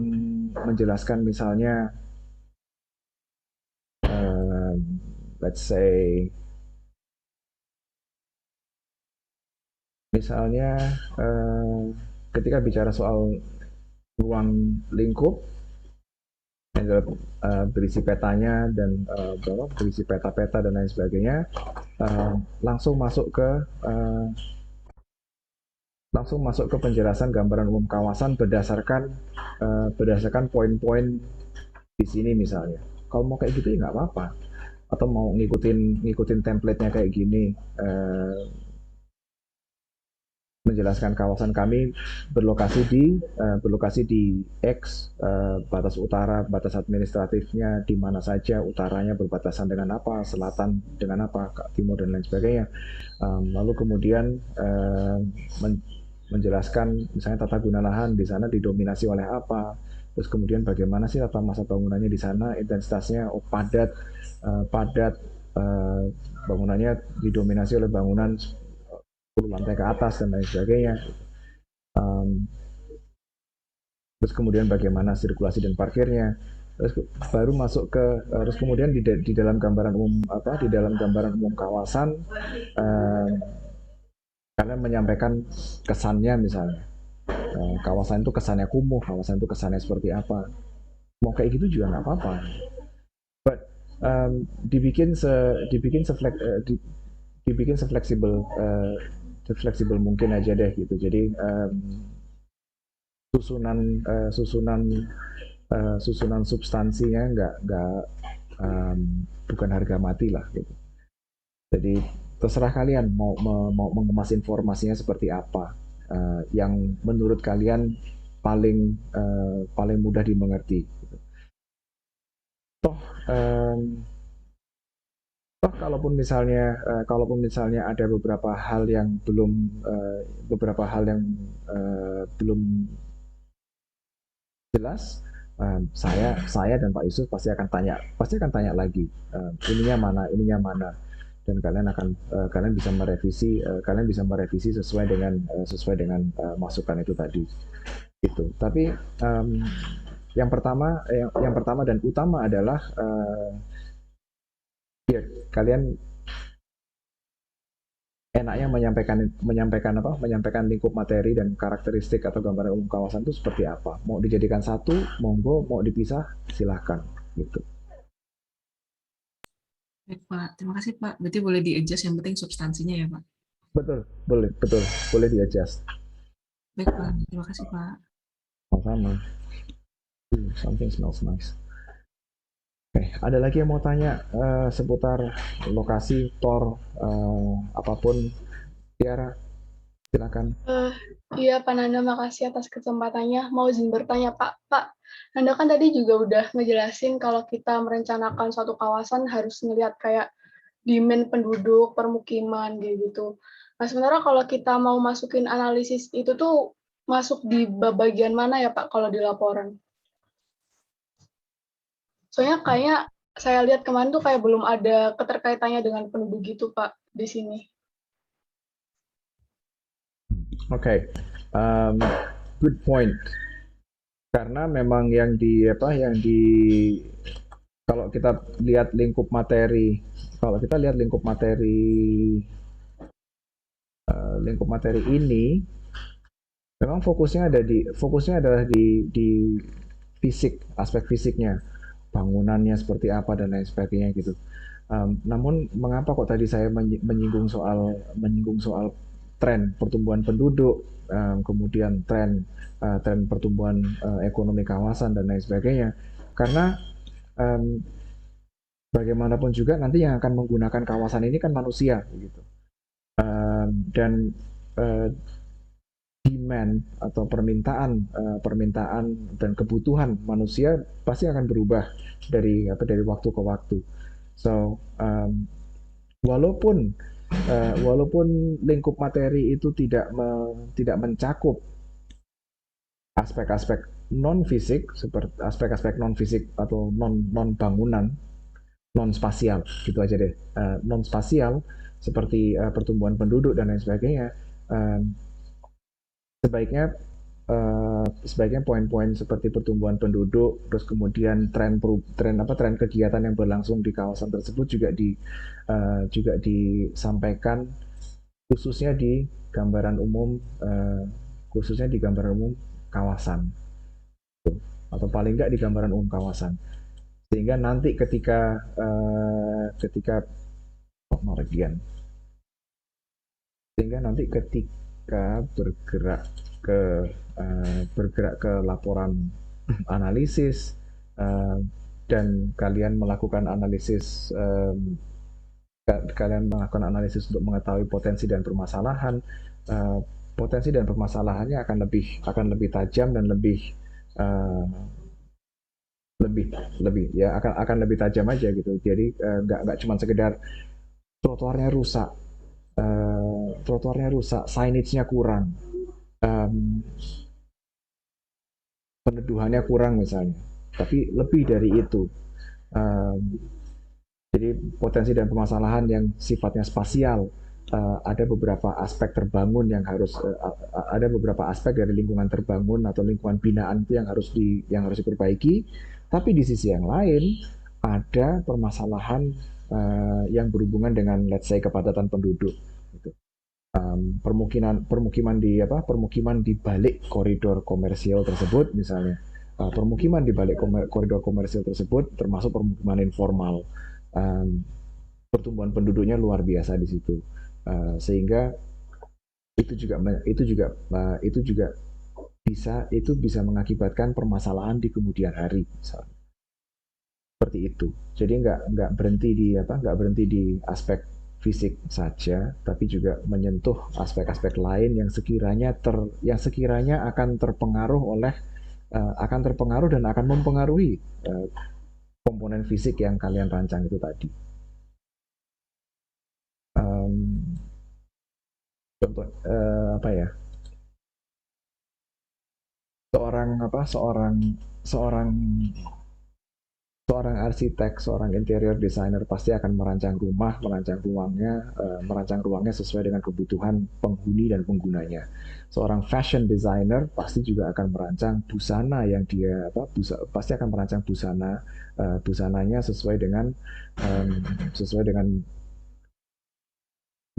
A: menjelaskan misalnya, let's say, misalnya ketika bicara soal ruang lingkup, berisi petanya dan berisi peta-peta dan lain sebagainya, langsung masuk ke penjelasan gambaran umum kawasan berdasarkan poin-poin di sini misalnya. Kalau mau kayak gitu ya nggak apa-apa. Atau mau ngikutin template-nya kayak gini, menjelaskan kawasan kami berlokasi di X, batas utara, batas administratifnya di mana saja, utaranya berbatasan dengan apa, selatan dengan apa, timur dan lain sebagainya. Lalu kemudian menjelaskan misalnya tata guna lahan di sana didominasi oleh apa, terus kemudian bagaimana sih tata masa bangunannya di sana, intensitasnya padat, bangunannya didominasi oleh bangunan 10 lantai ke atas dan lain sebagainya. Terus kemudian bagaimana sirkulasi dan parkirnya. Terus baru masuk ke terus kemudian di dalam gambaran umum kawasan, kalian menyampaikan kesannya misalnya. Kawasan itu kesannya kumuh, kawasan itu kesannya seperti apa. Mau kayak gitu juga nggak apa-apa. But dibikin sefleksibel mungkin aja deh gitu. Jadi susunan substansinya bukan harga mati lah gitu. Jadi terserah kalian mau mengemas informasinya seperti apa, yang menurut kalian paling mudah dimengerti. Gitu. Toh kalaupun misalnya ada beberapa hal yang belum jelas, saya dan Pak Yusuf pasti akan tanya lagi, ininya mana, dan kalian bisa merevisi sesuai dengan masukan itu tadi gitu. Tapi yang pertama dan utama adalah kalian enaknya menyampaikan lingkup materi dan karakteristik atau gambaran umum kawasan itu seperti apa. Mau dijadikan satu, monggo, mau dipisah, silahkan gitu.
B: Baik Pak, terima kasih Pak. Berarti boleh di-adjust, yang penting substansinya ya Pak.
A: Betul, boleh di-adjust.
B: Baik Pak, terima kasih Pak.
A: Sama-sama. Something smells nice. Oke, ada lagi yang mau tanya seputar lokasi, TOR, apapun? Tiara, silakan.
D: Iya Pak Nanda, makasih atas kesempatannya. Mau izin bertanya Pak, Nanda kan tadi juga udah ngejelasin kalau kita merencanakan suatu kawasan harus ngelihat kayak demand penduduk, permukiman, gitu. Nah sebenarnya kalau kita mau masukin analisis itu tuh masuk di bagian mana ya Pak kalau di laporan? Soalnya kayaknya saya lihat kemarin tuh kayak belum ada keterkaitannya dengan penduduk gitu Pak di sini.
A: Oke, good point. Karena memang kalau kita lihat lingkup materi ini, memang fokusnya adalah di fisik, aspek fisiknya, bangunannya seperti apa dan lain sebagainya gitu. Namun mengapa kok tadi saya menyinggung soal tren pertumbuhan penduduk, kemudian tren pertumbuhan ekonomi kawasan dan lain sebagainya? Karena bagaimanapun juga nanti yang akan menggunakan kawasan ini kan manusia, gitu. Dan demand atau permintaan dan kebutuhan manusia pasti akan berubah dari waktu ke waktu. So walaupun lingkup materi itu tidak mencakup aspek-aspek non fisik, seperti aspek-aspek non fisik atau non bangunan, non spasial gitu aja deh, non spasial seperti pertumbuhan penduduk dan lain sebagainya. Sebaiknya poin-poin seperti pertumbuhan penduduk, terus kemudian tren kegiatan yang berlangsung di kawasan tersebut juga disampaikan khususnya di gambaran umum kawasan, atau paling nggak di gambaran umum kawasan, sehingga nanti ketika bergerak ke laporan analisis, dan kalian melakukan analisis untuk mengetahui potensi dan permasalahan. Potensi dan permasalahannya akan lebih tajam dan akan lebih tajam aja gitu. Jadi nggak cuma sekedar trotoarnya rusak, signage-nya kurang, peneduhannya kurang misalnya, tapi lebih dari itu. Jadi potensi dan permasalahan yang sifatnya spasial, ada beberapa aspek terbangun yang harus ada beberapa aspek dari lingkungan terbangun atau lingkungan binaan itu yang harus diperbaiki. Tapi di sisi yang lain ada permasalahan yang berhubungan dengan, let's say, kepadatan penduduk. Permukiman di balik koridor komersial tersebut misalnya, permukiman di balik koridor komersial tersebut termasuk permukiman informal, pertumbuhan penduduknya luar biasa di situ, sehingga itu juga bisa mengakibatkan permasalahan di kemudian hari misalnya. Seperti itu. Jadi nggak berhenti di aspek fisik saja, tapi juga menyentuh aspek-aspek lain yang sekiranya akan terpengaruh dan akan mempengaruhi komponen fisik yang kalian rancang itu tadi. Contoh seorang arsitek, seorang interior designer pasti akan merancang ruangnya sesuai dengan kebutuhan penghuni dan penggunanya. Seorang fashion designer pasti juga akan merancang busana pasti akan merancang busananya sesuai dengan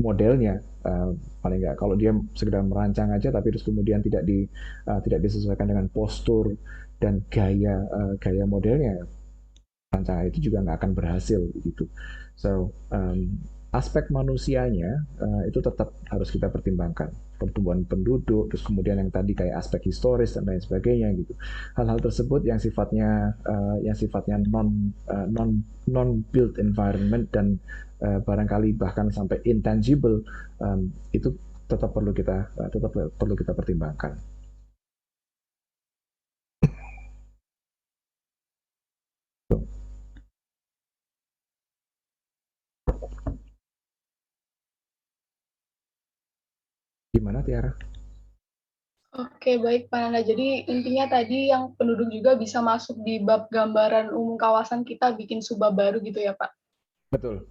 A: modelnya. Paling nggak kalau dia sekedar merancang aja tapi terus kemudian tidak disesuaikan dengan postur dan gaya modelnya, rancangan itu juga nggak akan berhasil gitu. So aspek manusianya itu tetap harus kita pertimbangkan, pertumbuhan penduduk, terus kemudian yang tadi kayak aspek historis dan lain sebagainya gitu. Hal-hal tersebut yang sifatnya non built environment dan barangkali bahkan sampai intangible, itu tetap perlu kita pertimbangkan. Gimana Tiara?
D: Oke, baik Pak Nanda. Jadi intinya tadi yang penduduk juga bisa masuk di bab gambaran umum kawasan kita bikin subbab baru gitu ya Pak?
A: Betul.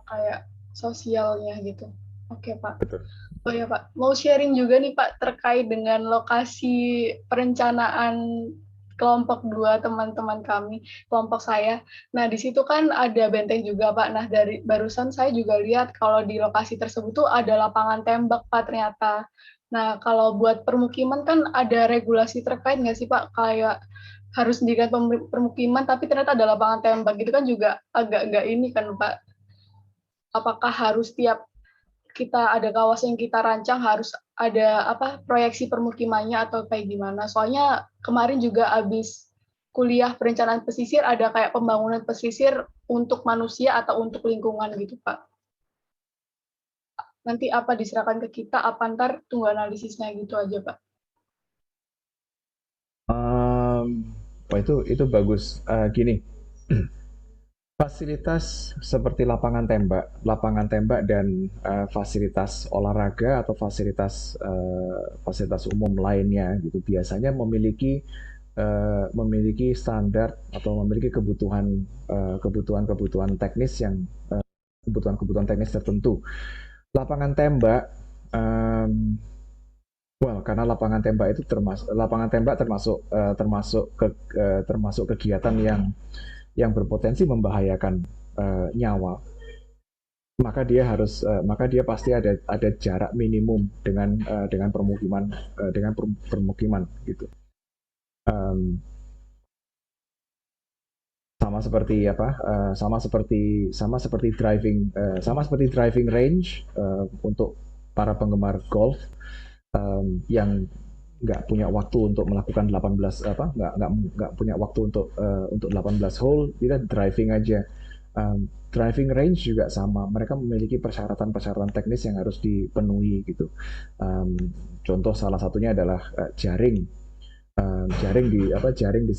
D: Kayak sosialnya gitu. Oke Pak.
A: Betul.
D: Oh ya Pak, mau sharing juga nih Pak terkait dengan lokasi perencanaan kelompok 2 teman-teman kami, kelompok saya. Nah, di situ kan ada benteng juga Pak. Nah, dari barusan saya juga lihat kalau di lokasi tersebut tuh ada lapangan tembak Pak ternyata. Nah, kalau buat permukiman kan ada regulasi terkait nggak sih Pak? Kayak harus mendirikan permukiman tapi ternyata ada lapangan tembak gitu kan juga agak nggak ini kan Pak. Apakah harus tiap kita ada kawasan yang kita rancang harus ada proyeksi permukimannya atau kayak gimana? Soalnya kemarin juga habis kuliah perencanaan pesisir ada kayak pembangunan pesisir untuk manusia atau untuk lingkungan gitu Pak. nanti apa diserahkan ke kita, apa ntar tunggu analisisnya gitu aja, Pak.
A: Wah itu bagus. Gini, fasilitas seperti lapangan tembak dan fasilitas olahraga atau fasilitas umum lainnya gitu biasanya memiliki standar atau memiliki kebutuhan teknis kebutuhan teknis tertentu. Lapangan tembak, um, karena lapangan tembak termasuk kegiatan yang berpotensi membahayakan nyawa, maka dia pasti ada jarak minimum dengan permukiman gitu. Um, sama seperti apa? Sama seperti driving range untuk para penggemar golf yang nggak punya waktu untuk melakukan 18 apa nggak punya waktu untuk 18 hole, kita driving aja. Driving range juga sama, mereka memiliki persyaratan teknis yang harus dipenuhi gitu. Contoh salah satunya adalah jaring di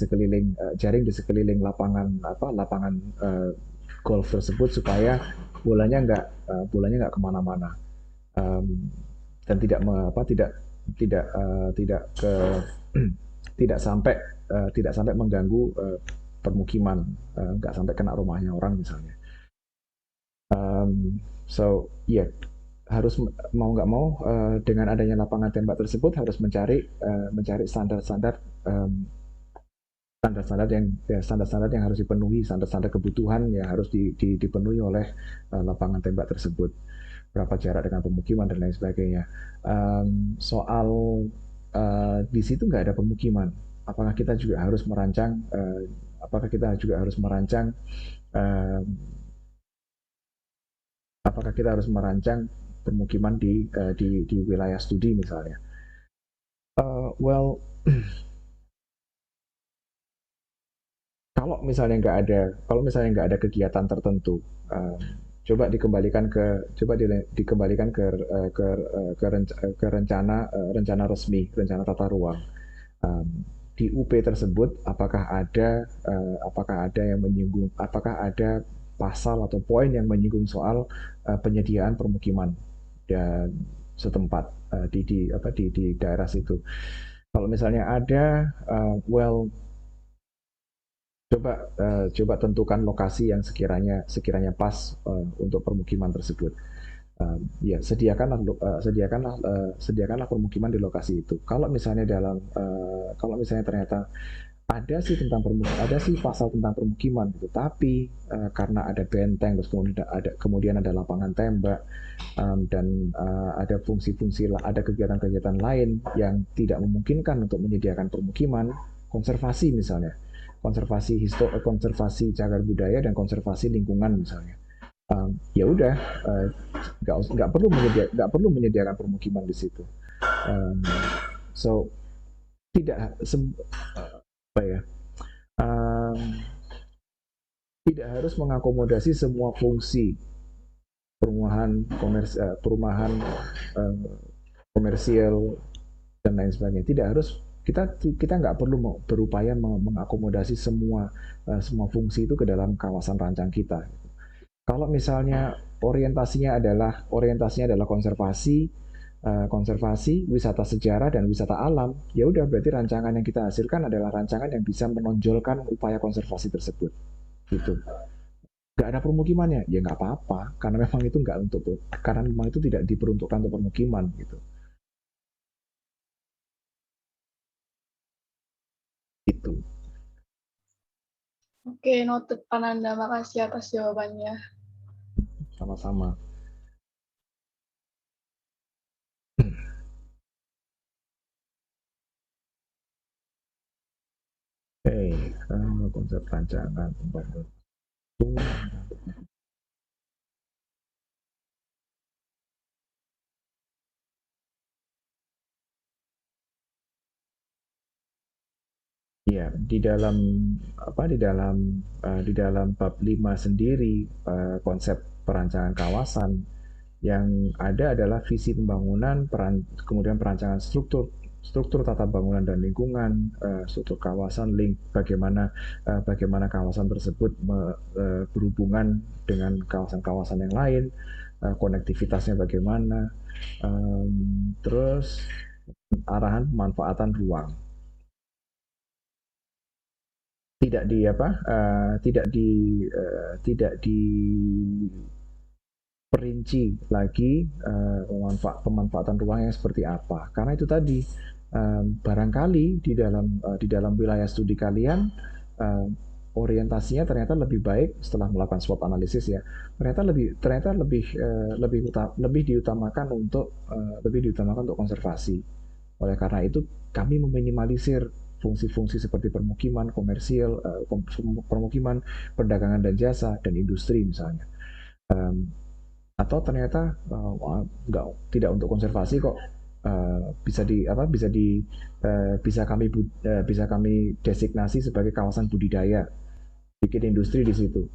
A: sekeliling lapangan golf tersebut supaya bolanya nggak kemana-mana, dan tidak ke tidak sampai mengganggu permukiman, nggak sampai kena rumahnya orang misalnya. So yeah, harus mau nggak mau dengan adanya lapangan tembak tersebut harus mencari standar-standar yang harus dipenuhi, standar-standar kebutuhan yang harus dipenuhi oleh lapangan tembak tersebut. Berapa jarak dengan pemukiman dan lain sebagainya. Soal di situ nggak ada pemukiman, apakah kita juga harus merancang uh, apakah kita harus merancang pemukiman di wilayah studi misalnya? Well, kalau misalnya nggak ada kegiatan tertentu, coba dikembalikan ke rencana resmi, rencana tata ruang. Di UP tersebut apakah ada pasal atau poin yang menyinggung soal penyediaan permukiman dan setempat di daerah situ. Kalau misalnya ada, coba tentukan lokasi yang sekiranya pas untuk permukiman tersebut. Ya, sediakanlah permukiman di lokasi itu. Kalau misalnya ternyata ada sih pasal tentang permukiman gitu, tapi karena ada benteng, terus kemudian ada lapangan tembak, dan ada kegiatan-kegiatan lain yang tidak memungkinkan untuk menyediakan permukiman, konservasi misalnya, konservasi cagar budaya dan konservasi lingkungan misalnya. Ya udah, nggak perlu menyediakan permukiman di situ. So tidak apa ya, tidak harus mengakomodasi semua fungsi perumahan komersial dan lain sebagainya. Tidak harus, kita nggak perlu berupaya mengakomodasi semua fungsi itu ke dalam kawasan rancang kita. Kalau misalnya orientasinya adalah konservasi, wisata sejarah dan wisata alam, ya udah berarti rancangan yang kita hasilkan adalah rancangan yang bisa menonjolkan upaya konservasi tersebut. Gitu. Nggak ada permukimannya, ya nggak apa-apa, karena memang itu tidak diperuntukkan untuk permukiman gitu. Itu.
D: Oke, noted Pak Nanda. Makasih atas jawabannya.
A: Sama-sama. Konsep rancangan tempat. Ya, di dalam bab 5 sendiri, konsep perancangan kawasan Yang ada adalah visi pembangunan, kemudian perancangan struktur tata bangunan dan lingkungan, struktur kawasan, bagaimana kawasan tersebut berhubungan dengan kawasan-kawasan yang lain, konektivitasnya bagaimana, terus arahan pemanfaatan ruang. Tidak di apa? Tidak diperinci lagi pemanfaatan ruangnya seperti apa. Karena itu tadi barangkali di dalam wilayah studi kalian orientasinya ternyata lebih baik setelah melakukan SWOT analisis ya. Ternyata lebih diutamakan untuk konservasi. Oleh karena itu, kami meminimalisir fungsi-fungsi seperti permukiman, komersial, permukiman, perdagangan dan jasa, dan industri misalnya. Atau ternyata tidak untuk konservasi kok, bisa kami designasi sebagai kawasan budidaya, bikin industri di situ.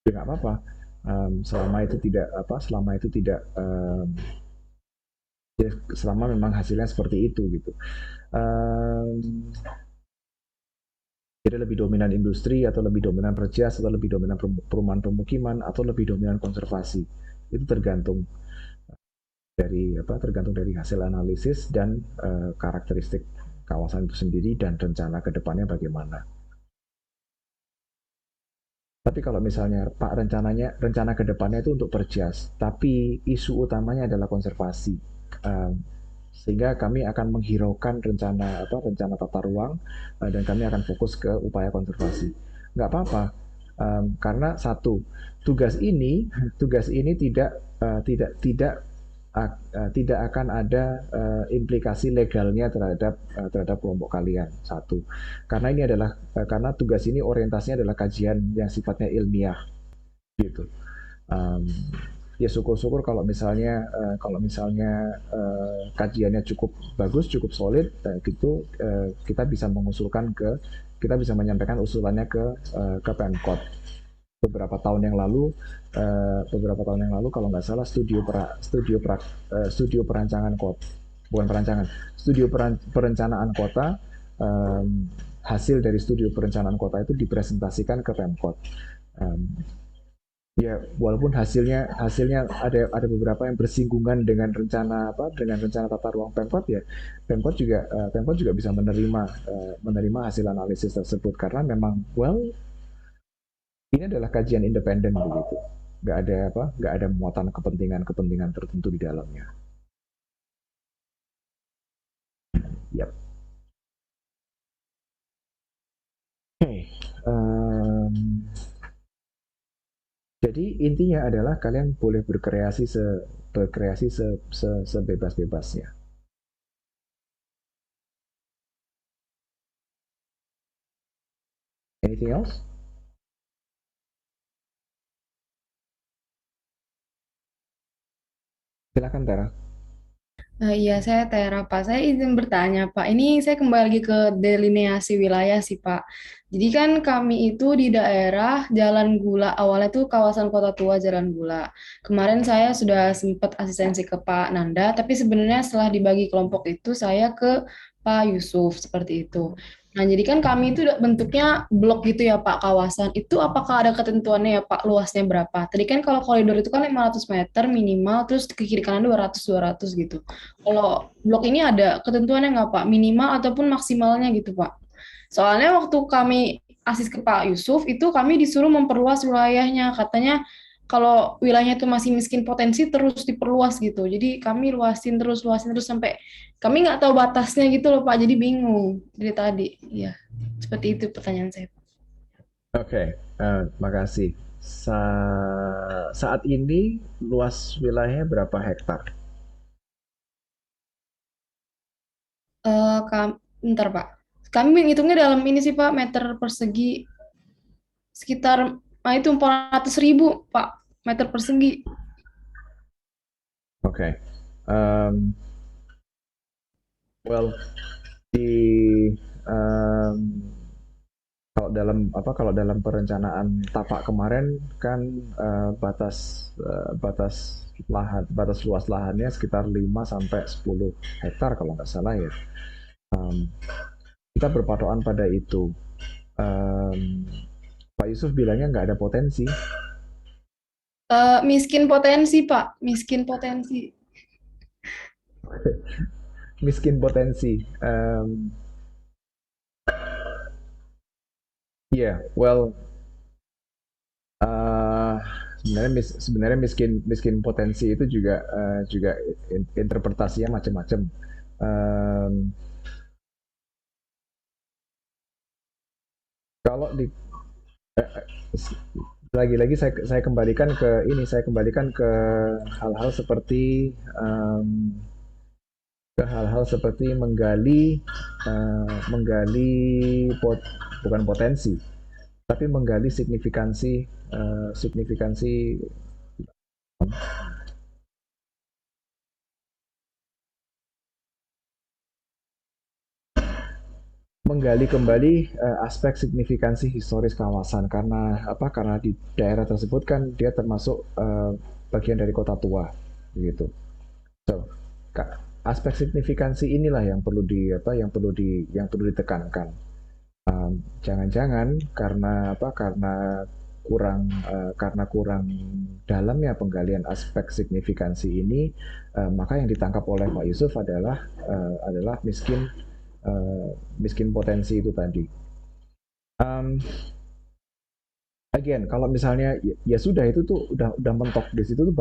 A: Ya nggak apa-apa, selama itu tidak ya, selama memang hasilnya seperti itu gitu. Jadi lebih dominan industri atau lebih dominan perjas atau lebih dominan perumahan pemukiman atau lebih dominan konservasi, itu tergantung dari hasil analisis dan karakteristik kawasan itu sendiri dan rencana ke depannya bagaimana. Tapi kalau misalnya Pak rencana ke depannya itu untuk perjas, tapi isu utamanya adalah konservasi. Sehingga kami akan menghiraukan rencana tata ruang, dan kami akan fokus ke upaya konservasi. Nggak apa-apa, karena satu, tugas ini tidak akan ada implikasi legalnya terhadap kelompok kalian. Satu, karena tugas ini orientasinya adalah kajian yang sifatnya ilmiah gitu. Ya syukur-syukur kalau misalnya kajiannya cukup bagus, cukup solid, gitu kita bisa menyampaikan usulannya ke Pemkot. Beberapa tahun yang lalu kalau nggak salah studio perancangan kota, bukan perancangan, perencanaan kota, hasil dari studio perencanaan kota itu dipresentasikan ke Pemkot. Ya walaupun hasilnya ada beberapa yang bersinggungan dengan rencana tata ruang Pemkot, ya Pemkot juga bisa menerima hasil analisis tersebut, karena memang ini adalah kajian independen begitu. Nggak ada muatan kepentingan tertentu di dalamnya. Yap. Oke. Jadi intinya adalah kalian boleh berkreasi sebebas-bebasnya. Anything else? Silakan Tara.
G: Iya, saya Tera, Pak. Saya izin bertanya, Pak. Ini saya kembali lagi ke delineasi wilayah sih, Pak. Jadi kan kami itu di daerah Jalan Gula, awalnya itu kawasan Kota Tua Jalan Gula. Kemarin saya sudah sempat asistensi ke Pak Nanda, tapi sebenarnya setelah dibagi kelompok itu, saya ke Pak Yusuf, seperti itu. Nah, jadi kan kami itu bentuknya blok gitu ya, Pak, kawasan. Itu apakah ada ketentuannya ya, Pak, luasnya berapa? Tadi kan kalau koridor itu kan 500 meter minimal, terus ke kiri kanan 200 gitu. Kalau blok ini ada ketentuannya nggak Pak? Minimal ataupun maksimalnya gitu Pak? Soalnya waktu kami asis ke Pak Yusuf, itu kami disuruh memperluas wilayahnya. Katanya kalau wilayahnya itu masih miskin potensi terus diperluas gitu. Jadi kami luasin terus sampai kami nggak tahu batasnya gitu loh Pak. Jadi bingung dari tadi. Ya, seperti itu pertanyaan saya.
A: Oke, makasih. Saat ini luas wilayahnya berapa hektar?
G: Bentar Pak. Kami ngitungnya dalam ini sih Pak, meter persegi sekitar itu 400.000 Pak, meter persegi.
A: Oke. Well, di kalau dalam perencanaan tapak kemarin kan batas luas lahannya sekitar 5 sampai 10 hektar kalau nggak salah ya. Kita berpatokan pada itu. Pak Yusuf bilangnya nggak ada potensi.
G: Miskin potensi, Pak. Miskin potensi.
A: Miskin potensi. Well, sebenarnya miskin potensi itu juga interpretasinya macam-macam. Kalau di lagi-lagi saya kembalikan ke ini, saya kembalikan ke hal-hal seperti menggali bukan potensi, tapi menggali signifikansi menggali kembali aspek signifikansi historis kawasan karena di daerah tersebut kan dia termasuk bagian dari kota tua gitu. So, aspek signifikansi inilah yang perlu ditekankan. Jangan-jangan karena kurang dalamnya penggalian aspek signifikansi ini, maka yang ditangkap oleh Pak Yusuf adalah miskin potensi itu tadi. Again, kalau misalnya ya sudah itu tuh udah mentok di situ tuh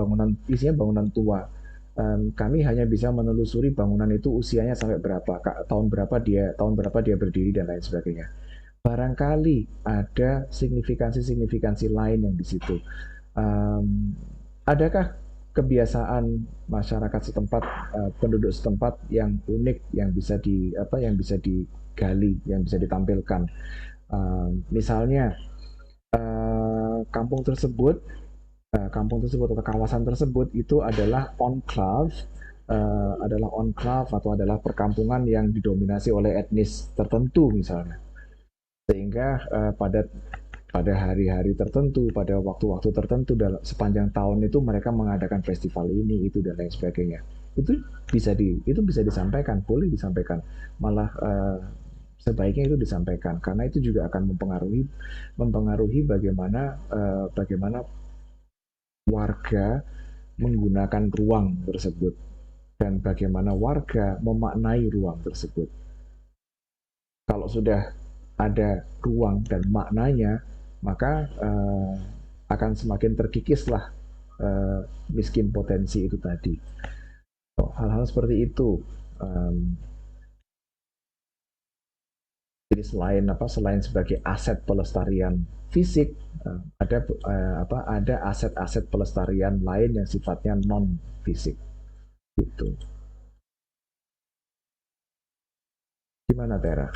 A: isinya bangunan tua. Kami hanya bisa menelusuri bangunan itu usianya sampai berapa, tahun berapa dia berdiri dan lain sebagainya. Barangkali ada signifikansi lain yang di situ. Adakah kebiasaan masyarakat setempat, penduduk setempat yang unik yang bisa digali, yang bisa ditampilkan? Misalnya kampung tersebut atau kawasan tersebut itu adalah enclave atau adalah perkampungan yang didominasi oleh etnis tertentu misalnya, sehingga pada hari-hari tertentu, pada waktu-waktu tertentu dalam sepanjang tahun itu mereka mengadakan festival ini, itu dan lain sebagainya. Itu bisa disampaikan, boleh disampaikan. Malah sebaiknya itu disampaikan karena itu juga akan mempengaruhi bagaimana warga menggunakan ruang tersebut dan bagaimana warga memaknai ruang tersebut. Kalau sudah ada ruang dan maknanya, maka akan semakin terkikislah miskin potensi itu tadi. Hal-hal seperti itu. Jadi selain sebagai aset pelestarian fisik, ada aset-aset pelestarian lain yang sifatnya non fisik. Gitu. Gimana Tera?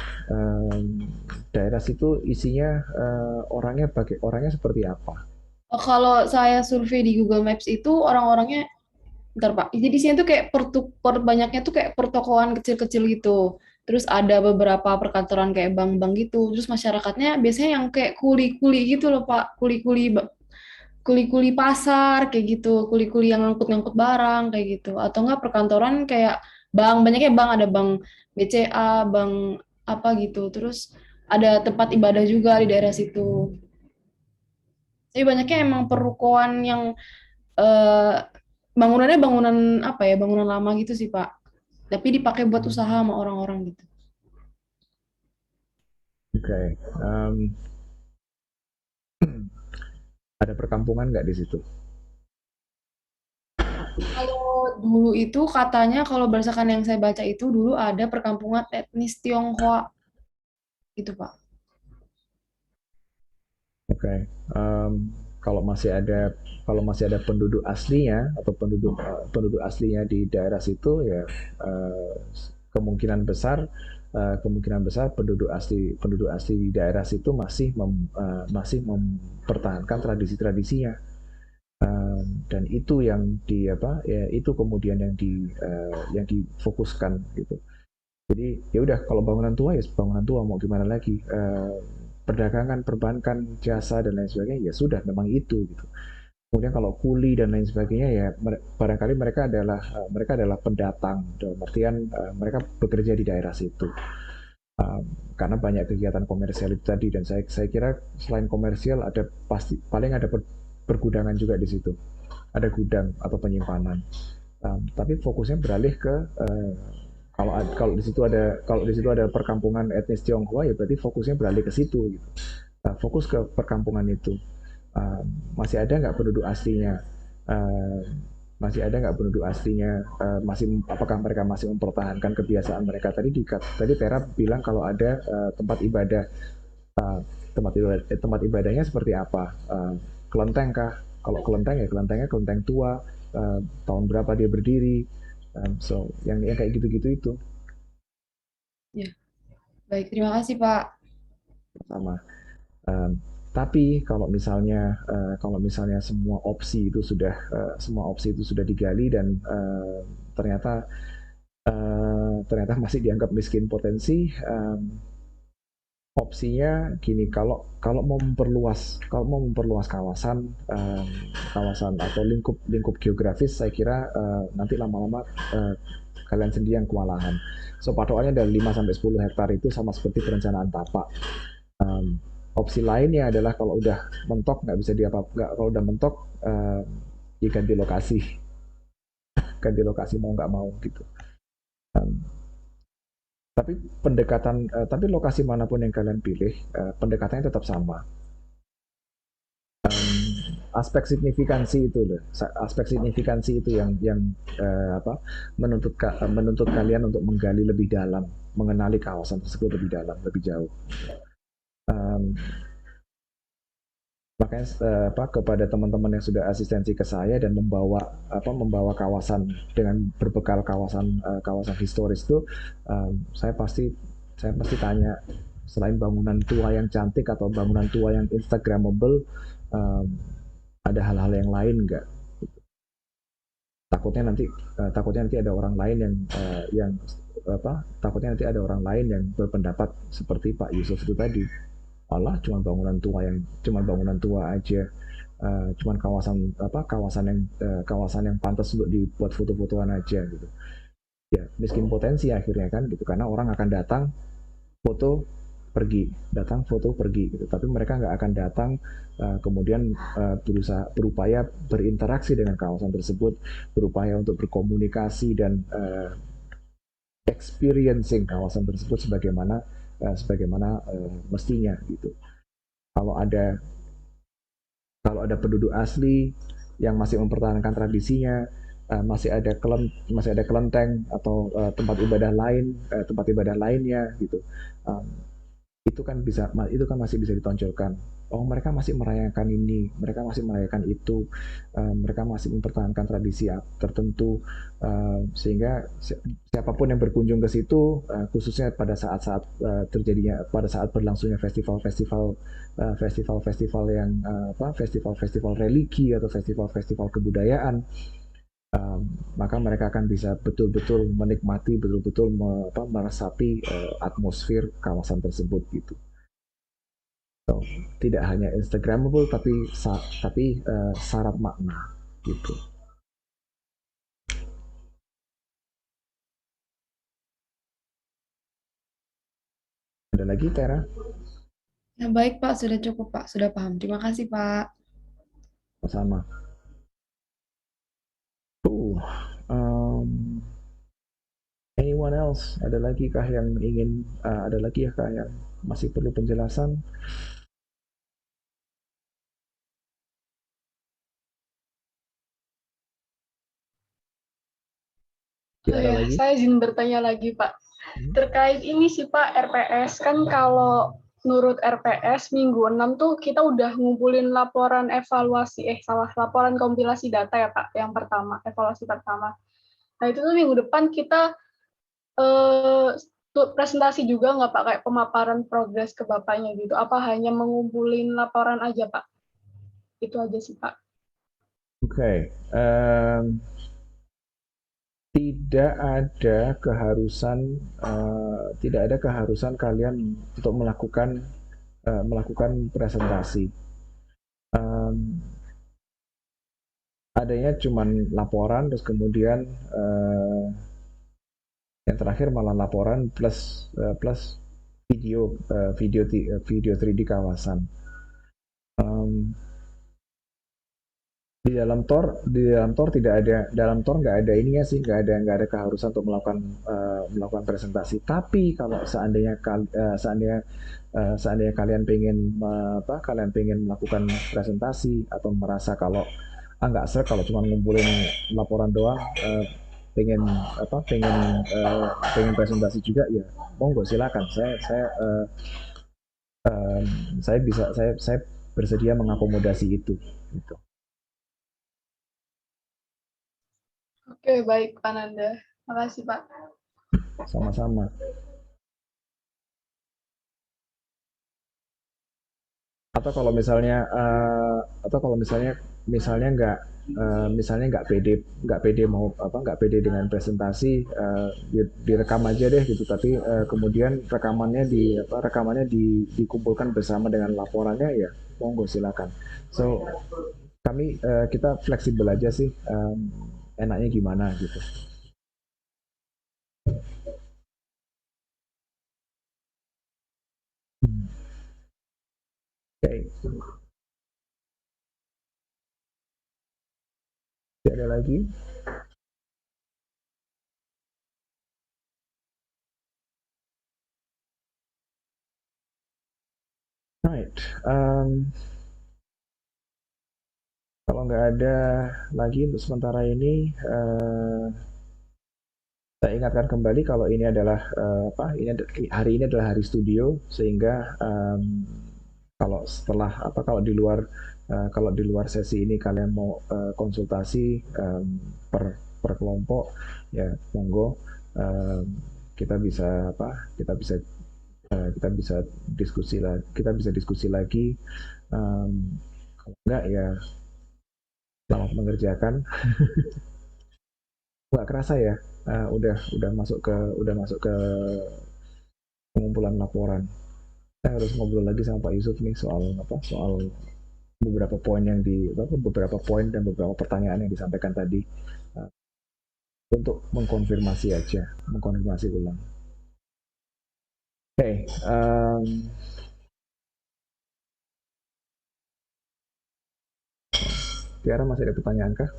A: Daerah situ isinya orangnya seperti apa?
G: Kalau saya survei di Google Maps itu orang-orangnya, bentar Pak, jadi di sini tuh kayak banyaknya tuh kayak pertokoan kecil-kecil gitu. Terus ada beberapa perkantoran kayak bank-bank gitu. Terus masyarakatnya biasanya yang kayak kuli-kuli gitu loh Pak, kuli-kuli pasar kayak gitu, kuli-kuli yang ngangkut-ngangkut barang kayak gitu. Atau enggak perkantoran kayak bank, banyaknya bank, ada bank BCA, bank apa gitu. Terus ada tempat ibadah juga di daerah situ. Jadi banyaknya emang perukoan yang bangunannya bangunan apa ya, bangunan lama gitu sih Pak. Tapi dipakai buat usaha sama orang-orang gitu.
A: Oke. Ada perkampungan nggak di situ?
G: Kalau dulu itu katanya, kalau berdasarkan yang saya baca itu dulu ada perkampungan etnis Tionghoa gitu Pak.
A: Oke. Kalau masih ada penduduk aslinya atau penduduk aslinya di daerah situ ya, kemungkinan besar penduduk asli di daerah situ masih mempertahankan tradisi-tradisinya. Dan itu itu kemudian yang difokuskan gitu. Jadi ya udah, kalau bangunan tua ya bangunan tua, mau gimana lagi. perdagangan, perbankan, jasa dan lain sebagainya, ya sudah memang itu gitu. Kemudian kalau kuli dan lain sebagainya ya barangkali mereka adalah pendatang dalam artian mereka bekerja di daerah situ. Karena banyak kegiatan komersial itu tadi dan saya kira selain komersial ada pasti paling ada pergudangan juga di situ. Ada gudang atau penyimpanan. Tapi fokusnya beralih ke kalau di situ ada perkampungan etnis Tionghoa ya berarti fokusnya beralih ke situ gitu. Fokus ke perkampungan itu. Masih ada nggak penduduk aslinya? Masih ada nggak penduduk aslinya? Apakah mereka masih mempertahankan kebiasaan mereka? Tadi Tera bilang kalau ada tempat ibadah. Tempat ibadahnya seperti apa? Kelenteng kah? Kalau kelenteng ya kelenteng tua. Tahun berapa dia berdiri? So yang kayak gitu-gitu itu
G: Ya, baik. Terima kasih, Pak.
A: sama. Tapi kalau misalnya semua opsi itu sudah digali dan ternyata masih dianggap miskin potensi, opsinya gini, kalau mau memperluas kawasan atau lingkup geografis, saya kira nanti lama-lama kalian sendiri yang kewalahan. So patokannya dari 5 sampai 10 hektar itu sama seperti perencanaan tapak. Opsi lainnya adalah kalau udah mentok nggak bisa kalau udah mentok ya ganti lokasi mau nggak mau gitu. Tapi lokasi manapun yang kalian pilih pendekatannya tetap sama. Aspek signifikansi itu yang menuntut kalian untuk menggali lebih dalam, mengenali kawasan tersebut lebih dalam, lebih jauh. Makanya kepada teman-teman yang sudah asistensi ke saya dan membawa kawasan dengan berbekal kawasan historis itu, saya pasti tanya, selain bangunan tua yang cantik atau bangunan tua yang instagramable, ada hal-hal yang lain nggak? Takutnya nanti ada orang lain yang berpendapat seperti Pak Yusuf itu tadi. Allah cuma bangunan tua aja, cuma kawasan yang pantas untuk dibuat foto-fotoan aja gitu. Ya miskin potensi akhirnya kan gitu, karena orang akan datang foto pergi gitu, tapi mereka nggak akan datang kemudian berupaya berinteraksi dengan kawasan tersebut, berupaya untuk berkomunikasi dan experiencing kawasan tersebut sebagaimana mestinya gitu. Kalau ada penduduk asli yang masih mempertahankan tradisinya, masih ada kelenteng atau tempat ibadah lainnya gitu. Itu kan masih bisa ditonjolkan. Oh, mereka masih merayakan ini, mereka masih merayakan itu, mereka masih mempertahankan tradisi tertentu, sehingga siapapun yang berkunjung ke situ, khususnya pada saat berlangsungnya festival-festival religi atau festival kebudayaan, maka mereka akan bisa betul-betul menikmati, betul-betul meresapi atmosfer kawasan tersebut gitu. So, tidak hanya instagramable tapi syarat makna gitu. Ada lagi, Tera?
G: Ya, baik, Pak. Sudah cukup, Pak. Sudah paham. Terima kasih, Pak.
A: Sama. Anyone else? Ada lagi kah yang masih perlu penjelasan?
D: Saya izin bertanya lagi, Pak. Terkait ini sih, Pak, RPS kan kalau menurut RPS minggu 6 tuh kita udah ngumpulin laporan kompilasi data ya, Pak, yang pertama, evaluasi pertama. Nah, itu tuh minggu depan kita presentasi juga nggak, Pak, kayak pemaparan progres ke Bapaknya gitu? Apa hanya mengumpulin laporan aja, Pak? Itu aja sih, Pak.
A: Oke. Tidak ada keharusan kalian untuk melakukan melakukan presentasi. Adanya cuman laporan, terus kemudian yang terakhir malah laporan plus video 3D kawasan. Di dalam tor tidak ada, dalam tor nggak ada ininya sih, nggak ada keharusan untuk melakukan presentasi. Tapi kalau seandainya kalian pengen melakukan presentasi atau merasa kalau nggak ser kalau cuma ngumpulin laporan doang, pengen presentasi juga, ya monggo silakan. Saya bersedia mengakomodasi itu gitu.
D: Oke, baik Pak Nanda. Makasih Pak.
A: Sama-sama. Atau kalau misalnya nggak pede dengan presentasi, direkam aja deh gitu. Tapi kemudian rekamannya dikumpulkan bersama dengan laporannya, ya monggo silakan. So kita fleksibel aja sih, enaknya gimana gitu. Oke. Tidak ada lagi. Right. Kalau nggak ada lagi untuk sementara ini, saya ingatkan kembali kalau ini adalah hari ini adalah hari studio, sehingga kalau di luar sesi ini kalian mau konsultasi per kelompok, ya monggo, kita bisa diskusi lagi. Kalau enggak, ya selamat mengerjakan. Nggak kerasa ya, udah masuk ke pengumpulan laporan. Saya harus ngobrol lagi sama Pak Yusuf nih soal beberapa poin dan beberapa pertanyaan yang disampaikan tadi, untuk mengkonfirmasi ulang. Oke, Tiara, masih ada pertanyaan kah?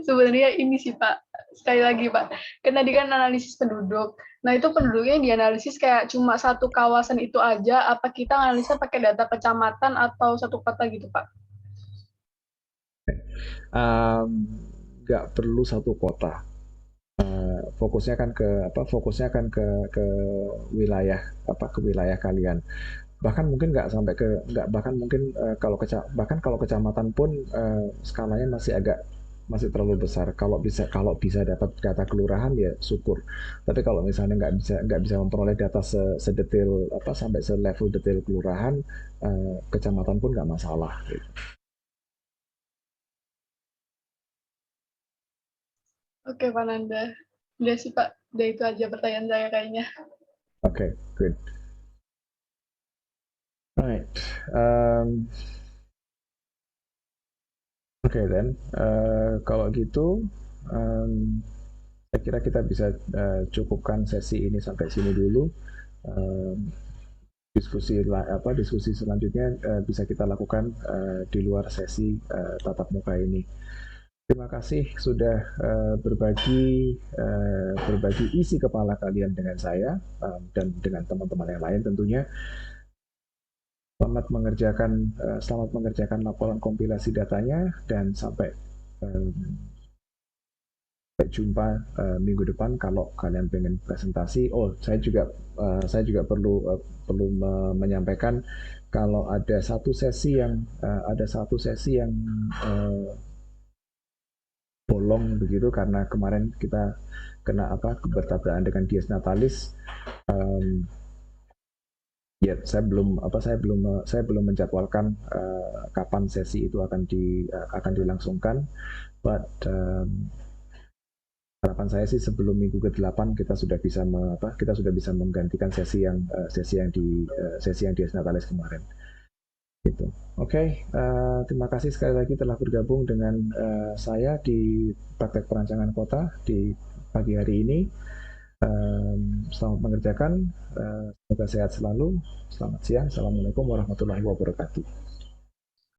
D: Sebenarnya ini sih Pak, sekali lagi Pak, kan tadi kan analisis penduduk. Nah itu penduduknya dianalisis kayak cuma satu kawasan itu aja, apa kita analisa pakai data kecamatan atau satu kota gitu Pak?
A: Nggak perlu satu kota. Fokusnya kan ke wilayah kalian. Bahkan mungkin kalau kecamatan pun skalanya masih terlalu besar. Kalau bisa dapat data kelurahan, ya syukur. Tapi kalau misalnya nggak bisa memperoleh data sedetail sampai selevel detail kelurahan, kecamatan pun nggak masalah gitu.
D: Oke Pak Nanda, udah sih Pak, udah itu aja pertanyaan saya kayaknya.
A: Oke, good. Right. Oke, then kalau gitu, saya kira kita bisa cukupkan sesi ini sampai sini dulu. Diskusi selanjutnya bisa kita lakukan di luar sesi tatap muka ini. Terima kasih sudah berbagi isi kepala kalian dengan saya dan dengan teman-teman yang lain tentunya. Selamat mengerjakan laporan kompilasi datanya, dan sampai jumpa minggu depan kalau kalian pengen presentasi. Saya juga perlu menyampaikan kalau ada satu sesi yang bolong begitu, karena kemarin kita kena bertabrakan dengan Dies Natalis. Ya, saya belum menjadwalkan kapan sesi itu akan dilangsungkan, but harapan saya sih sebelum minggu ke-8 kita sudah bisa menggantikan sesi yang di Natalis kemarin. Gitu. Oke, terima kasih sekali lagi telah bergabung dengan saya di praktek perancangan kota di pagi hari ini. Selamat mengerjakan, semoga sehat selalu. Selamat siang. Assalamualaikum warahmatullahi wabarakatuh.